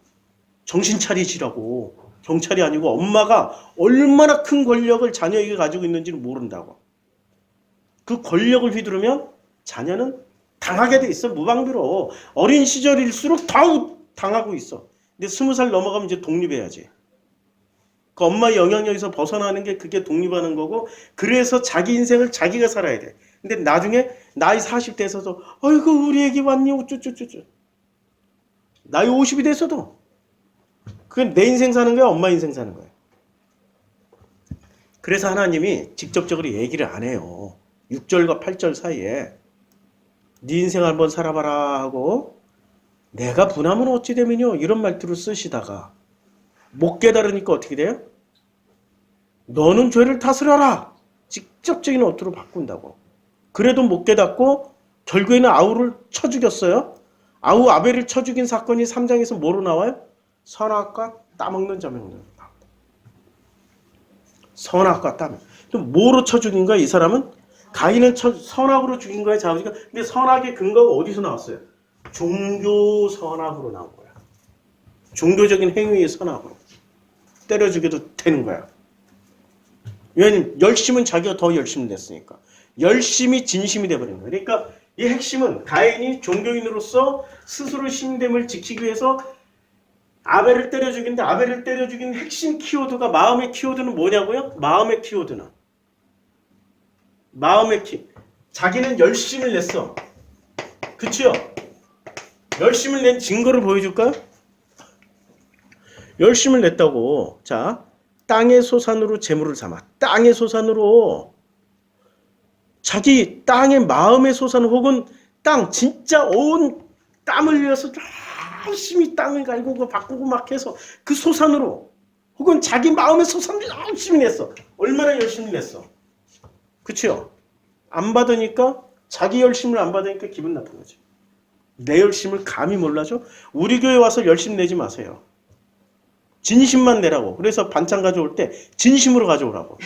정신 차리시라고. 경찰이 아니고 엄마가 얼마나 큰 권력을 자녀에게 가지고 있는지는 모른다고. 그 권력을 휘두르면 자녀는 당하게 돼 있어. 무방비로. 어린 시절일수록 더 당하고 있어. 근데 20살 넘어가면 이제 독립해야지. 그 엄마의 영향력에서 벗어나는 게 그게 독립하는 거고, 그래서 자기 인생을 자기가 살아야 돼. 근데 나중에 나이 40대에서도 아이고 우리 애기 왔니 우쭈쭈쭈쭈. 나이 50이 돼서도 그건 내 인생 사는 거야, 엄마 인생 사는 거야. 그래서 하나님이 직접적으로 얘기를 안 해요. 6절과 8절 사이에 네 인생 한번 살아봐라 하고 내가 분하면 어찌 되면요 이런 말투를 쓰시다가 못 깨달으니까 어떻게 돼요? 너는 죄를 다스려라. 직접적인 어투로 바꾼다고. 그래도 못 깨닫고 결국에는 아우를 쳐 죽였어요. 아우 아벨을 쳐 죽인 사건이 3장에서 뭐로 나와요? 선악과 따먹는 자명론. 선악과 땀. 그럼 뭐로 쳐 죽인 거야 이 사람은? 가인은 선악으로 죽인 거야 자우지가. 근데 선악의 근거가 어디서 나왔어요? 종교 선악으로 나온 거야. 종교적인 행위의 선악으로 때려 죽여도 되는 거야. 왜냐면 열심은 자기가 더 열심을 냈으니까. 열심이 진심이 돼버린 거야. 그러니까 이 핵심은 가인이 종교인으로서 스스로 신됨을 지키기 위해서 아벨을 때려 죽이는데, 아벨을 때려 죽인 핵심 키워드가, 마음의 키워드는 뭐냐고요? 마음의 키워드는 자기는 열심을 냈어. 그치요? 열심을 낸 증거를 보여줄까요? 열심을 냈다고. 자, 땅의 소산으로 재물을 삼아. 땅의 소산으로. 자기 땅의 마음의 소산, 혹은 땅, 진짜 온 땀을 흘려서 열심히 땅을 갈고 바꾸고 막 해서 그 소산으로, 혹은 자기 마음의 소산을 열심히 냈어. 얼마나 열심히 냈어? 그치요? 안 받으니까, 자기 열심을 안 받으니까 기분 나쁜 거지. 내 열심을 감히 몰라줘? 우리 교회 와서 열심 내지 마세요. 진심만 내라고. 그래서 반찬 가져올 때 진심으로 가져오라고.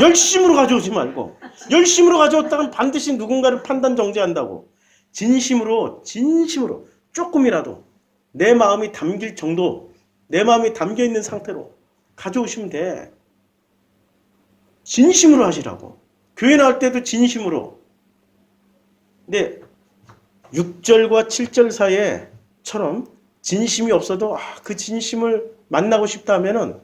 열심으로 가져오지 말고. 열심으로 가져왔다면 반드시 누군가를 판단 정지한다고. 진심으로 조금이라도 내 마음이 담길 정도, 내 마음이 담겨 있는 상태로 가져오시면 돼. 진심으로 하시라고. 교회 나올 때도 진심으로. 근데 6절과 7절 사이에처럼 진심이 없어도 그 진심을 만나고 싶다 하면은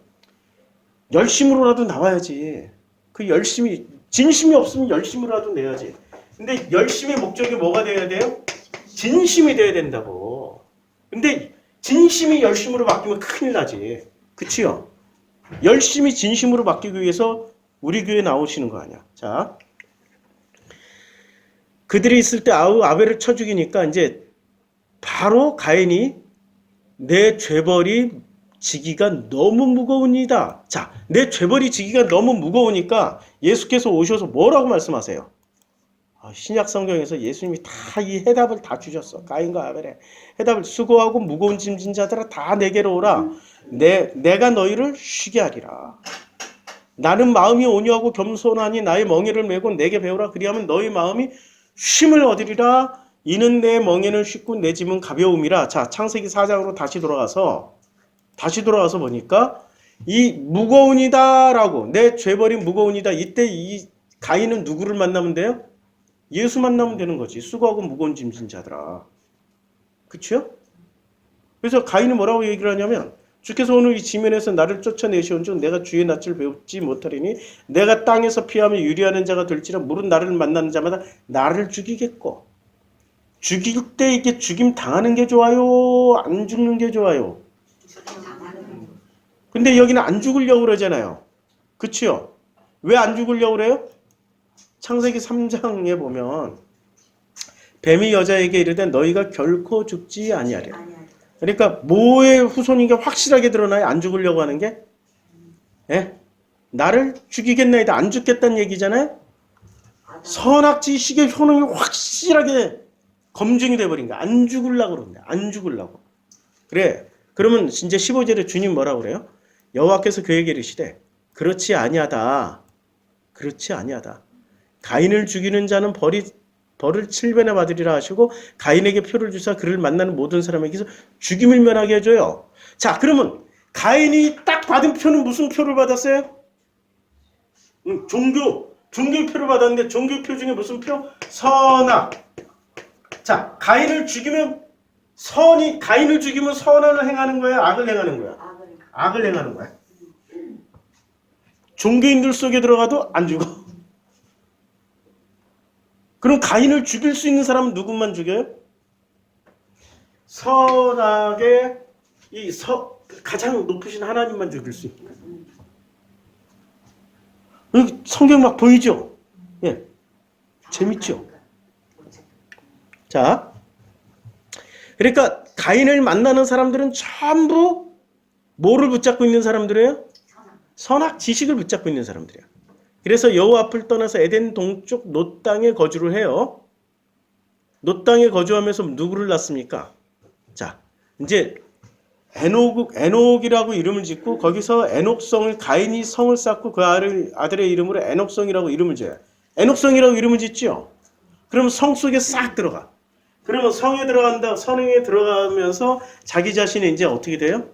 열심으로라도 나와야지. 그 열심이, 진심이 없으면 열심으로라도 내야지. 근데 열심의 목적이 뭐가 돼야 돼요? 진심이 돼야 된다고. 근데 진심이 열심으로 바뀌면 큰일 나지. 그치요? 열심히 진심으로 바뀌기 위해서 우리 교회 나오시는 거 아니야. 자, 그들이 있을 때 아벨을 쳐 죽이니까 이제 바로 가인이 내 죄벌이 지기가 너무 무거우니다. 자, 내 죄벌이 지기가 너무 무거우니까 예수께서 오셔서 뭐라고 말씀하세요? 신약 성경에서 예수님이 다 이 해답을 다 주셨어. 가인과 아벨의 해답을. 수고하고 무거운 짐진 자들아 다 내게로 오라. 내가 너희를 쉬게 하리라. 나는 마음이 온유하고 겸손하니 나의 멍에를 메고 내게 배우라. 그리하면 너희 마음이 쉼을 얻으리라. 이는 내 멍에는 쉽고 내 짐은 가벼움이라. 자, 창세기 4장으로 다시 돌아가서 보니까 이 무거운이다라고, 내 죄벌이 무거운이다. 이때 이 가인은 누구를 만나면 돼요? 예수 만나면 되는 거지. 수고하고 무거운 짐진 자들아. 그치요? 그래서 가인은 뭐라고 얘기를 하냐면, 주께서 오늘 이 지면에서 나를 쫓아내시온즉 내가 주의 낯을 배우지 못하리니 내가 땅에서 피하며 유리하는 자가 될지라. 물은 나를 만나는 자마다 나를 죽이겠고. 죽일 때 이게 죽임 당하는 게 좋아요? 안 죽는 게 좋아요? 근데 여기는 안 죽으려고 그러잖아요. 그치요? 왜 안 죽으려고 그래요? 창세기 3장에 보면 뱀이 여자에게 이르되 너희가 결코 죽지 아니하리라. 그러니까 뭐의 후손인 게 확실하게 드러나요? 안 죽으려고 하는 게? 예? 나를 죽이겠나이다. 안 죽겠다는 얘기잖아요? 선악지식의 효능이 확실하게 검증이 돼버린 거야. 안 죽으려고 그러는데. 안 죽으려고. 그래. 그러면 이제 15절에 주님 뭐라고 그래요? 여호와께서 그에게 이르시되 그렇지 아니하다. 가인을 죽이는 자는 벌을 7배나 받으리라 하시고 가인에게 표를 주사 그를 만나는 모든 사람에게서 죽임을 면하게 해줘요. 자, 그러면 가인이 딱 받은 표는 무슨 표를 받았어요? 종교의 표를 받았는데 종교표 중에 무슨 표? 선악. 자, 가인을 죽이면 선을 행하는 거야? 악을 행하는 거야? 악을 행하는 거야. 종교인들 속에 들어가도 안 죽어. 그럼 가인을 죽일 수 있는 사람은 누구만 죽여요? 선악의 가장 높으신 하나님만 죽일 수 있는 거예요. 성경 막 보이죠? 예. 재밌죠? 자, 그러니까 가인을 만나는 사람들은 전부 뭐를 붙잡고 있는 사람들이에요? 선악 지식을 붙잡고 있는 사람들이에요. 그래서 여호와 앞을 떠나서 에덴 동쪽 놋 땅에 거주를 해요. 놋 땅에 거주하면서 누구를 낳습니까? 자, 이제 에녹이라고 이름을 짓고 거기서 에녹성을 가인이 성을 쌓고 그 아들의 이름으로 에녹성이라고 이름을 지어요. 에녹성이라고 이름을 짓죠. 그러면 성 속에 싹 들어가. 그러면 성에 들어간다. 성에 들어가면서 자기 자신이 이제 어떻게 돼요?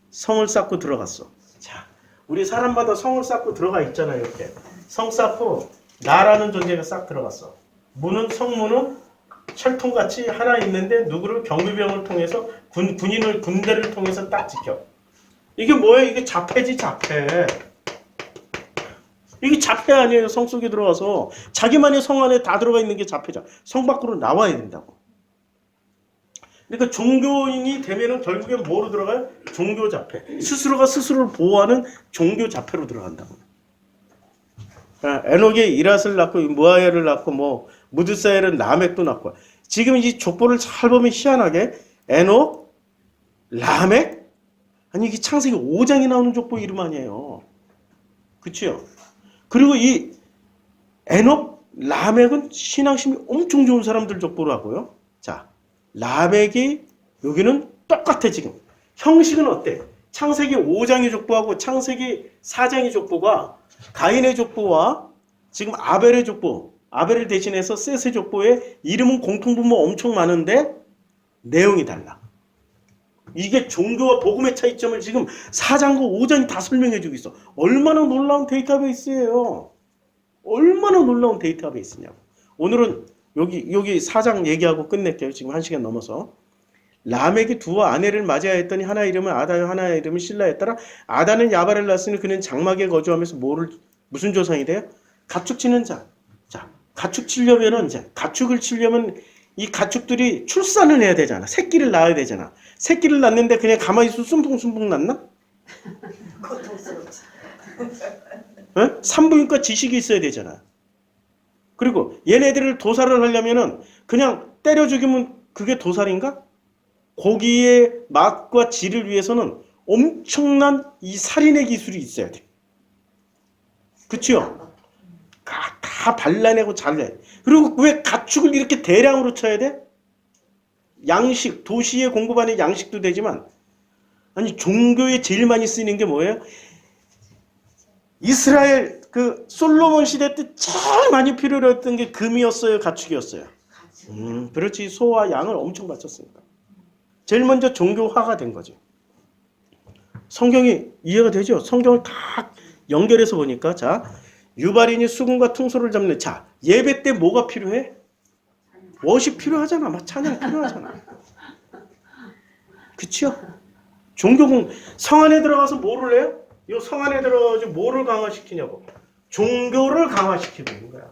성을 쌓고 들어갔어. 자, 우리 사람마다 성을 쌓고 들어가 있잖아요. 이렇게 성 쌓고 나라는 존재가 싹 들어갔어. 성문은 철통같이 하나 있는데 누구를 경비병을 통해서 군대를 통해서 딱 지켜. 이게 뭐예요? 이게 자폐지 자폐. 이게 자폐 아니에요. 성 속에 들어가서 자기만의 성 안에 다 들어가 있는 게 자폐자. 성 밖으로 나와야 된다고. 그러니까 종교인이 되면은 결국엔 뭐로 들어가요? 종교 자폐. 스스로가 스스로를 보호하는 종교 자폐로 들어간다고. 에녹이 이랏을 낳고 무아야를 낳고 뭐 무드사엘은 라멕도 낳고. 지금 이 족보를 잘 보면 희한하게 에녹, 라멕, 아니 이게 창세기 5장에 나오는 족보 이름 아니에요. 그치요? 그리고 이 에녹, 라멕은 신앙심이 엄청 좋은 사람들 족보로 하고요. 자, 라멕이 여기는 똑같아 지금. 형식은 어때? 창세기 5장의 족보하고 창세기 4장의 족보가 가인의 족보와 지금 아벨의 족보, 아벨을 대신해서 셋의 족보에 이름은 공통분모 엄청 많은데 내용이 달라. 이게 종교와 복음의 차이점을 지금 4장과 5장이 다 설명해주고 있어. 얼마나 놀라운 데이터베이스예요. 얼마나 놀라운 데이터베이스냐고. 오늘은 여기 4장 얘기하고 끝낼게요. 지금 1시간 넘어서. 라멕이 두 아내를 맞이하여 했더니 하나의 이름은 아다요 하나의 이름은 실라였더라. 아다는 야발을 낳았으니 그는 장막에 거주하면서 무슨 조상이 돼요? 가축 치는 자. 자, 가축 치려면은 이제 가축을 치려면 이 가축들이 출산을 해야 되잖아. 새끼를 낳아야 되잖아. 새끼를 낳는데 그냥 가만히 있으면 숨풍숨풍 낳나? 고통스럽지. 어? 산부인과 지식이 있어야 되잖아. 그리고 얘네들을 도살을 하려면은 그냥 때려 죽이면 그게 도살인가? 고기의 맛과 질을 위해서는 엄청난 이 살인의 기술이 있어야 돼. 그치요? 다 발라내고 잘내. 그리고 왜 가축을 이렇게 대량으로 쳐야 돼? 양식, 도시에 공급하는 양식도 되지만, 아니, 종교에 제일 많이 쓰이는 게 뭐예요? 이스라엘 그 솔로몬 시대 때 제일 많이 필요로 했던 게 금이었어요, 가축이었어요? 그렇지. 소와 양을 엄청 바쳤으니까. 제일 먼저 종교화가 된 거죠. 성경이 이해가 되죠? 성경을 다 연결해서 보니까, 자, 유발인이 수금과 퉁소를 잡는, 자, 예배 때 뭐가 필요해? 워십 필요하잖아. 막 찬양 필요하잖아. 그치요? 성 안에 들어가서 뭐를 해요? 이 성 안에 들어가서 뭐를 강화시키냐고. 종교를 강화시키고 있는 거야.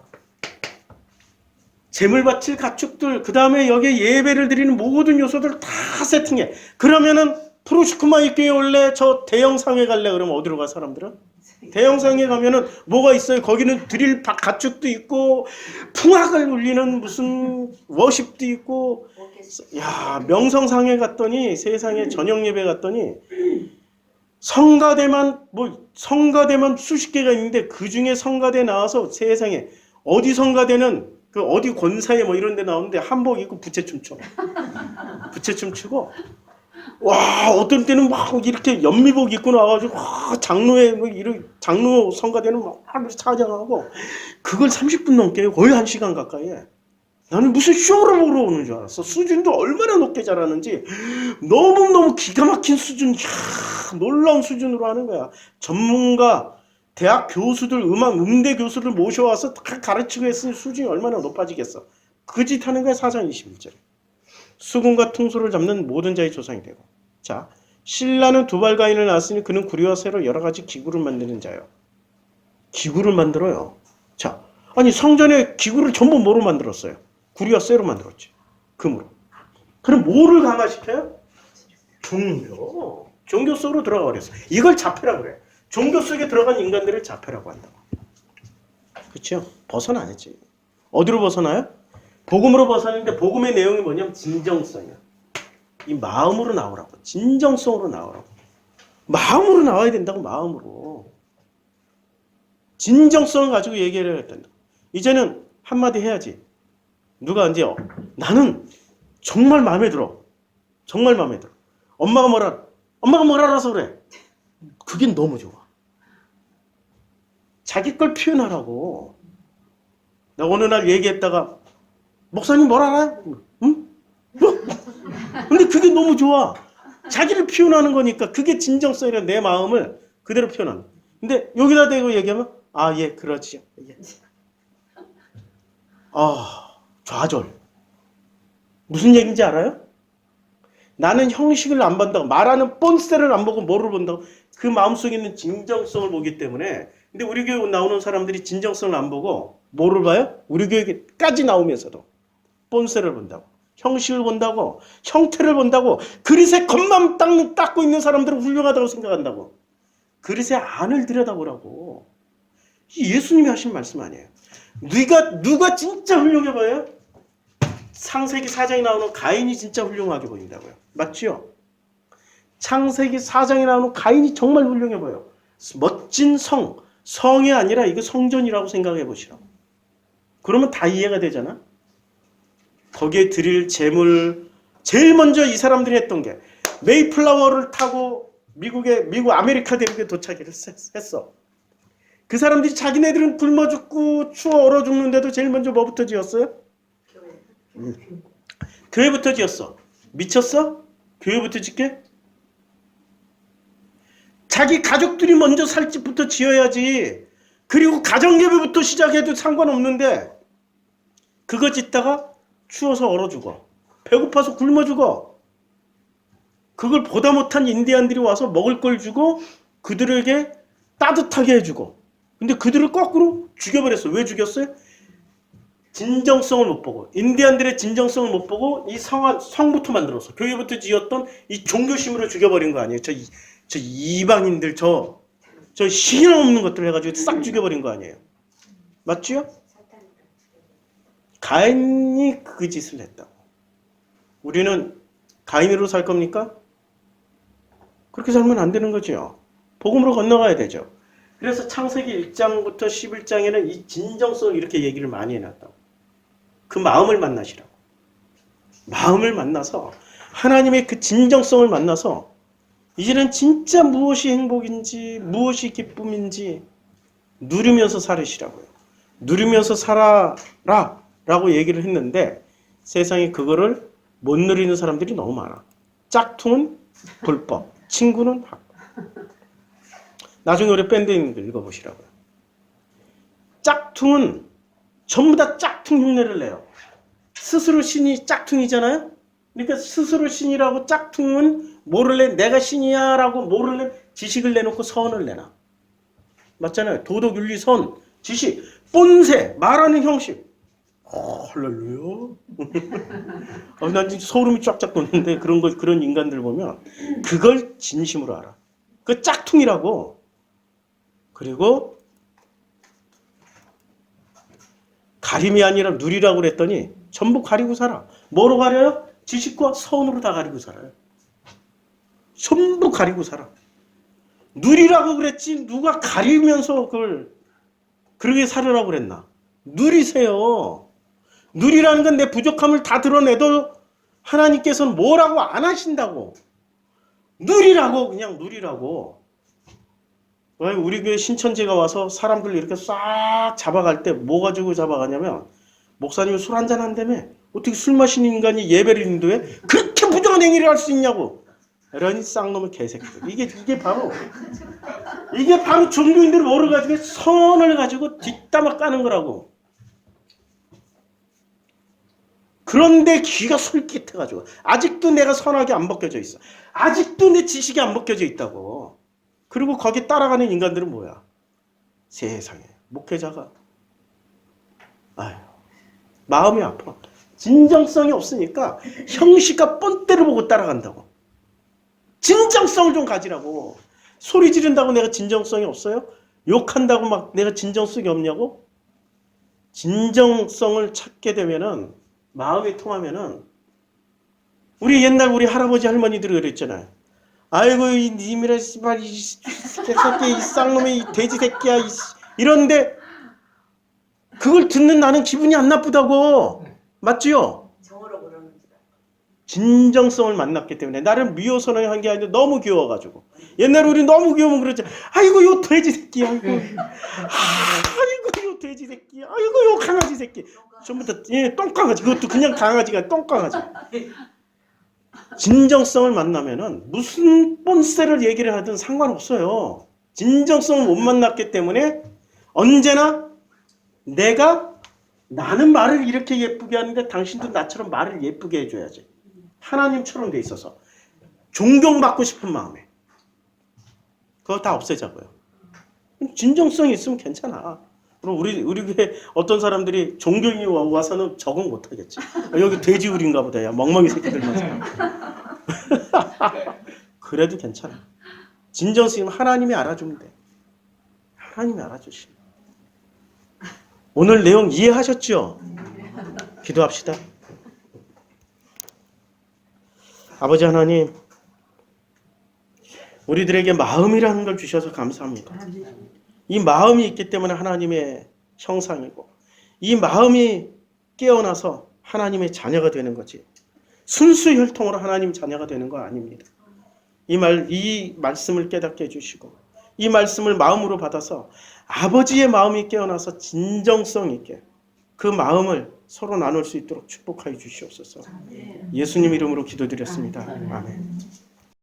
재물 바칠 가축들, 그 다음에 여기에 예배를 드리는 모든 요소들 다 세팅해. 그러면은 프로시쿠마이 교회 원래 저 대형상회 갈래 그러면 어디로 가 사람들은? 대형상회 가면은 뭐가 있어요? 거기는 드릴 가축도 있고 풍악을 울리는 무슨 워십도 있고. 야, 명성상회 갔더니 세상에 저녁 예배 갔더니 성가대만 수십 개가 있는데 그 중에 성가대 나와서 세상에 어디 성가대는 그 어디 권사에 뭐 이런 데 나오는데 한복 입고 부채춤 춰. 부채춤 추고 와, 어떤 때는 막 이렇게 연미복 입고 나와가지고 장로에 뭐 이런 장로 성가대는 막 차장하고 그걸 30분 넘게 해요. 거의 1시간 가까이 해. 나는 무슨 쇼를 보러 오는 줄 알았어. 수준도 얼마나 높게 잘하는지 너무너무 기가 막힌 수준, 놀라운 수준으로 하는 거야. 전문가, 대학 교수들, 음대 교수들 모셔와서 다 가르치고 했으니 수준이 얼마나 높아지겠어. 그 짓 하는 거야. 4장 21절에. 수금과 퉁소를 잡는 모든 자의 조상이 되고. 자, 신라는 두발가인을 낳았으니 그는 구리와 쇠로 여러 가지 기구를 만드는 자요. 기구를 만들어요. 자, 아니 성전에 기구를 전부 뭐로 만들었어요? 구리와 쇠로 만들었지. 금으로. 그럼 뭐를 강화시켜요? 종교. 종교 속으로 들어가 버렸어. 이걸 자폐라고 그래. 종교 속에 들어간 인간들을 자폐라고 한다고. 그렇죠? 벗어나야지. 어디로 벗어나요? 복음으로 벗어나는데 복음의 내용이 뭐냐면 진정성이야. 이 마음으로 나오라고. 진정성으로 나오라고. 마음으로 나와야 된다고. 마음으로. 진정성을 가지고 얘기를 해야 된다. 이제는 한마디 해야지. 누가 이제 나는 정말 마음에 들어. 정말 마음에 들어. 엄마가 뭐라 엄마가 뭘 알아서 그래. 그게 너무 좋아. 자기 걸 표현하라고. 나 어느 날 얘기했다가 목사님 뭘 알아요? 응? 뭐? 근데 그게 너무 좋아. 자기를 표현하는 거니까 그게 진정성이라 내 마음을 그대로 표현하는 거야. 근데 여기다 대고 얘기하면 아, 예, 그렇지요. 예. 아, 좌절. 무슨 얘기인지 알아요? 나는 형식을 안 본다고, 말하는 뻔세를 안 보고 뭐를 본다고, 그 마음속에 있는 진정성을 보기 때문에. 근데 우리 교회 나오는 사람들이 진정성을 안 보고 뭐를 봐요? 우리 교회까지 나오면서도 뻔세를 본다고, 형식을 본다고, 형태를 본다고, 그릇에 겉만 닦고 있는 사람들은 훌륭하다고 생각한다고. 그릇에 안을 들여다보라고. 예수님이 하신 말씀 아니에요. 누가 진짜 훌륭해 보여요? 창세기 4장에 나오는 가인이 진짜 훌륭하게 보인다고요. 맞죠? 창세기 4장에 나오는 가인이 정말 훌륭해 보여. 멋진 성이 아니라 이거 성전이라고 생각해 보시라고. 그러면 다 이해가 되잖아. 거기에 드릴 재물, 제일 먼저 이 사람들이 했던 게 메이플라워를 타고 미국 아메리카 대륙에 도착을 했어. 그 사람들이 자기네들은 굶어 죽고 추워 얼어 죽는데도 제일 먼저 뭐부터 지었어요? 교회부터 지었어. 미쳤어? 교회부터 짓게? 자기 가족들이 먼저 살 집부터 지어야지. 그리고 가정예배부터 시작해도 상관없는데 그거 짓다가 추워서 얼어 죽어. 배고파서 굶어 죽어. 그걸 보다 못한 인디안들이 와서 먹을 걸 주고 그들에게 따뜻하게 해주고. 근데 그들을 거꾸로 죽여버렸어. 왜 죽였어요? 진정성을 못 보고, 인디안들의 진정성을 못 보고 이 성부터 만들었어. 교회부터 지었던 이 종교심으로 죽여버린 거 아니에요? 저 이방인들, 저 신앙 없는 것들 해가지고 싹 죽여버린 거 아니에요? 맞죠? 가인이 그 짓을 했다고. 우리는 가인으로 살 겁니까? 그렇게 살면 안 되는 거죠. 복음으로 건너가야 되죠. 그래서 창세기 1장부터 11장에는 이 진정성을 이렇게 얘기를 많이 해놨다고. 그 마음을 만나시라고. 마음을 만나서 하나님의 그 진정성을 만나서 이제는 진짜 무엇이 행복인지 무엇이 기쁨인지 누리면서 살으시라고요. 누리면서 살아라 라고 얘기를 했는데 세상에 그거를 못 누리는 사람들이 너무 많아. 짝퉁은 불법, 친구는 학. 나중에 우리 밴드에 있는 거 읽어보시라고요. 짝퉁은 전부 다 짝퉁 흉내를 내요. 스스로 신이 짝퉁이잖아요. 그러니까 스스로 신이라고 짝퉁은 뭐를 내? 내가 신이야 라고 뭐를 내? 지식을 내놓고 선을 내놔. 맞잖아요. 도덕, 윤리, 선, 지식, 뻔세, 말하는 형식. 할렐루야. 난 지금 소름이 쫙쫙 돋는데 그런 인간들 보면 그걸 진심으로 알아. 그 짝퉁이라고. 그리고 가림이 아니라 누리라고 그랬더니 전부 가리고 살아. 뭐로 가려요? 지식과 선으로 다 가리고 살아요. 전부 가리고 살아. 누리라고 그랬지 누가 가리면서 그걸 그렇게 살으라고 그랬나? 누리세요. 누리라는 건 내 부족함을 다 드러내도 하나님께서는 뭐라고 안 하신다고. 누리라고, 그냥 누리라고. 우리 교회 신천지가 와서 사람들 이렇게 싹 잡아갈 때 뭐 가지고 잡아가냐면 목사님이 술 한잔 한다며 어떻게 술 마시는 인간이 예배를 인도해? 그렇게 부정한 행위를 할 수 있냐고. 이런 쌍놈의 개새끼들. 이게 바로 종교인들이 뭐를 가지고 선을 가지고 뒷담화 까는 거라고. 그런데 귀가 솔깃해가지고 아직도 내가 선하게 안 벗겨져 있어. 아직도 내 지식이 안 벗겨져 있다고. 그리고 거기 따라가는 인간들은 뭐야? 세상에 목회자가 아유 마음이 아파. 진정성이 없으니까 형식과 뻔때를 보고 따라간다고. 진정성을 좀 가지라고. 소리 지른다고 내가 진정성이 없어요? 욕한다고 막 내가 진정성이 없냐고? 진정성을 찾게 되면은 마음이 통하면은 우리 옛날 우리 할아버지 할머니들이 그랬잖아요. 아이고 이 님이라 씨발 이 새끼 이 쌍놈의 이 돼지 새끼야 이런데 그걸 듣는 나는 기분이 안 나쁘다고. 맞지요? 정으로 그러는 줄 알고. 진정성을 만났기 때문에 나를 미워서는 한 게 아니라 너무 귀여워가지고 옛날에 우리 너무 귀여우면 그랬지. 아이고 요 돼지 새끼, 아이고 요 돼지 새끼, 아이고 요 강아지 새끼. 전부 다 똥강아지. 그것도 그냥 강아지가 똥강아지. 진정성을 만나면은 무슨 뻔세를 얘기를 하든 상관없어요. 진정성을 못 만났기 때문에 언제나 나는 말을 이렇게 예쁘게 하는데 당신도 나처럼 말을 예쁘게 해줘야지. 하나님처럼 돼 있어서 존경받고 싶은 마음에 그거 다 없애자고요. 진정성이 있으면 괜찮아. 그럼 우리 교회 어떤 사람들이 존경이 와서는 적응 못하겠지. 여기 돼지우리인가 보다. 야 멍멍이 새끼들만. 그래도 괜찮아. 진정성이면 하나님이 알아주면 돼. 하나님이 알아주시면. 오늘 내용 이해하셨죠? 기도합시다. 아버지 하나님, 우리들에게 마음이라는 걸 주셔서 감사합니다. 이 마음이 있기 때문에 하나님의 형상이고 이 마음이 깨어나서 하나님의 자녀가 되는 거지. 순수 혈통으로 하나님 자녀가 되는 거 아닙니다. 이 말씀을 깨닫게 해주시고 이 말씀을 마음으로 받아서 아버지의 마음이 깨어나서 진정성 있게 그 마음을 서로 나눌 수 있도록 축복하여 주시옵소서. 예수님 이름으로 기도드렸습니다. 아멘.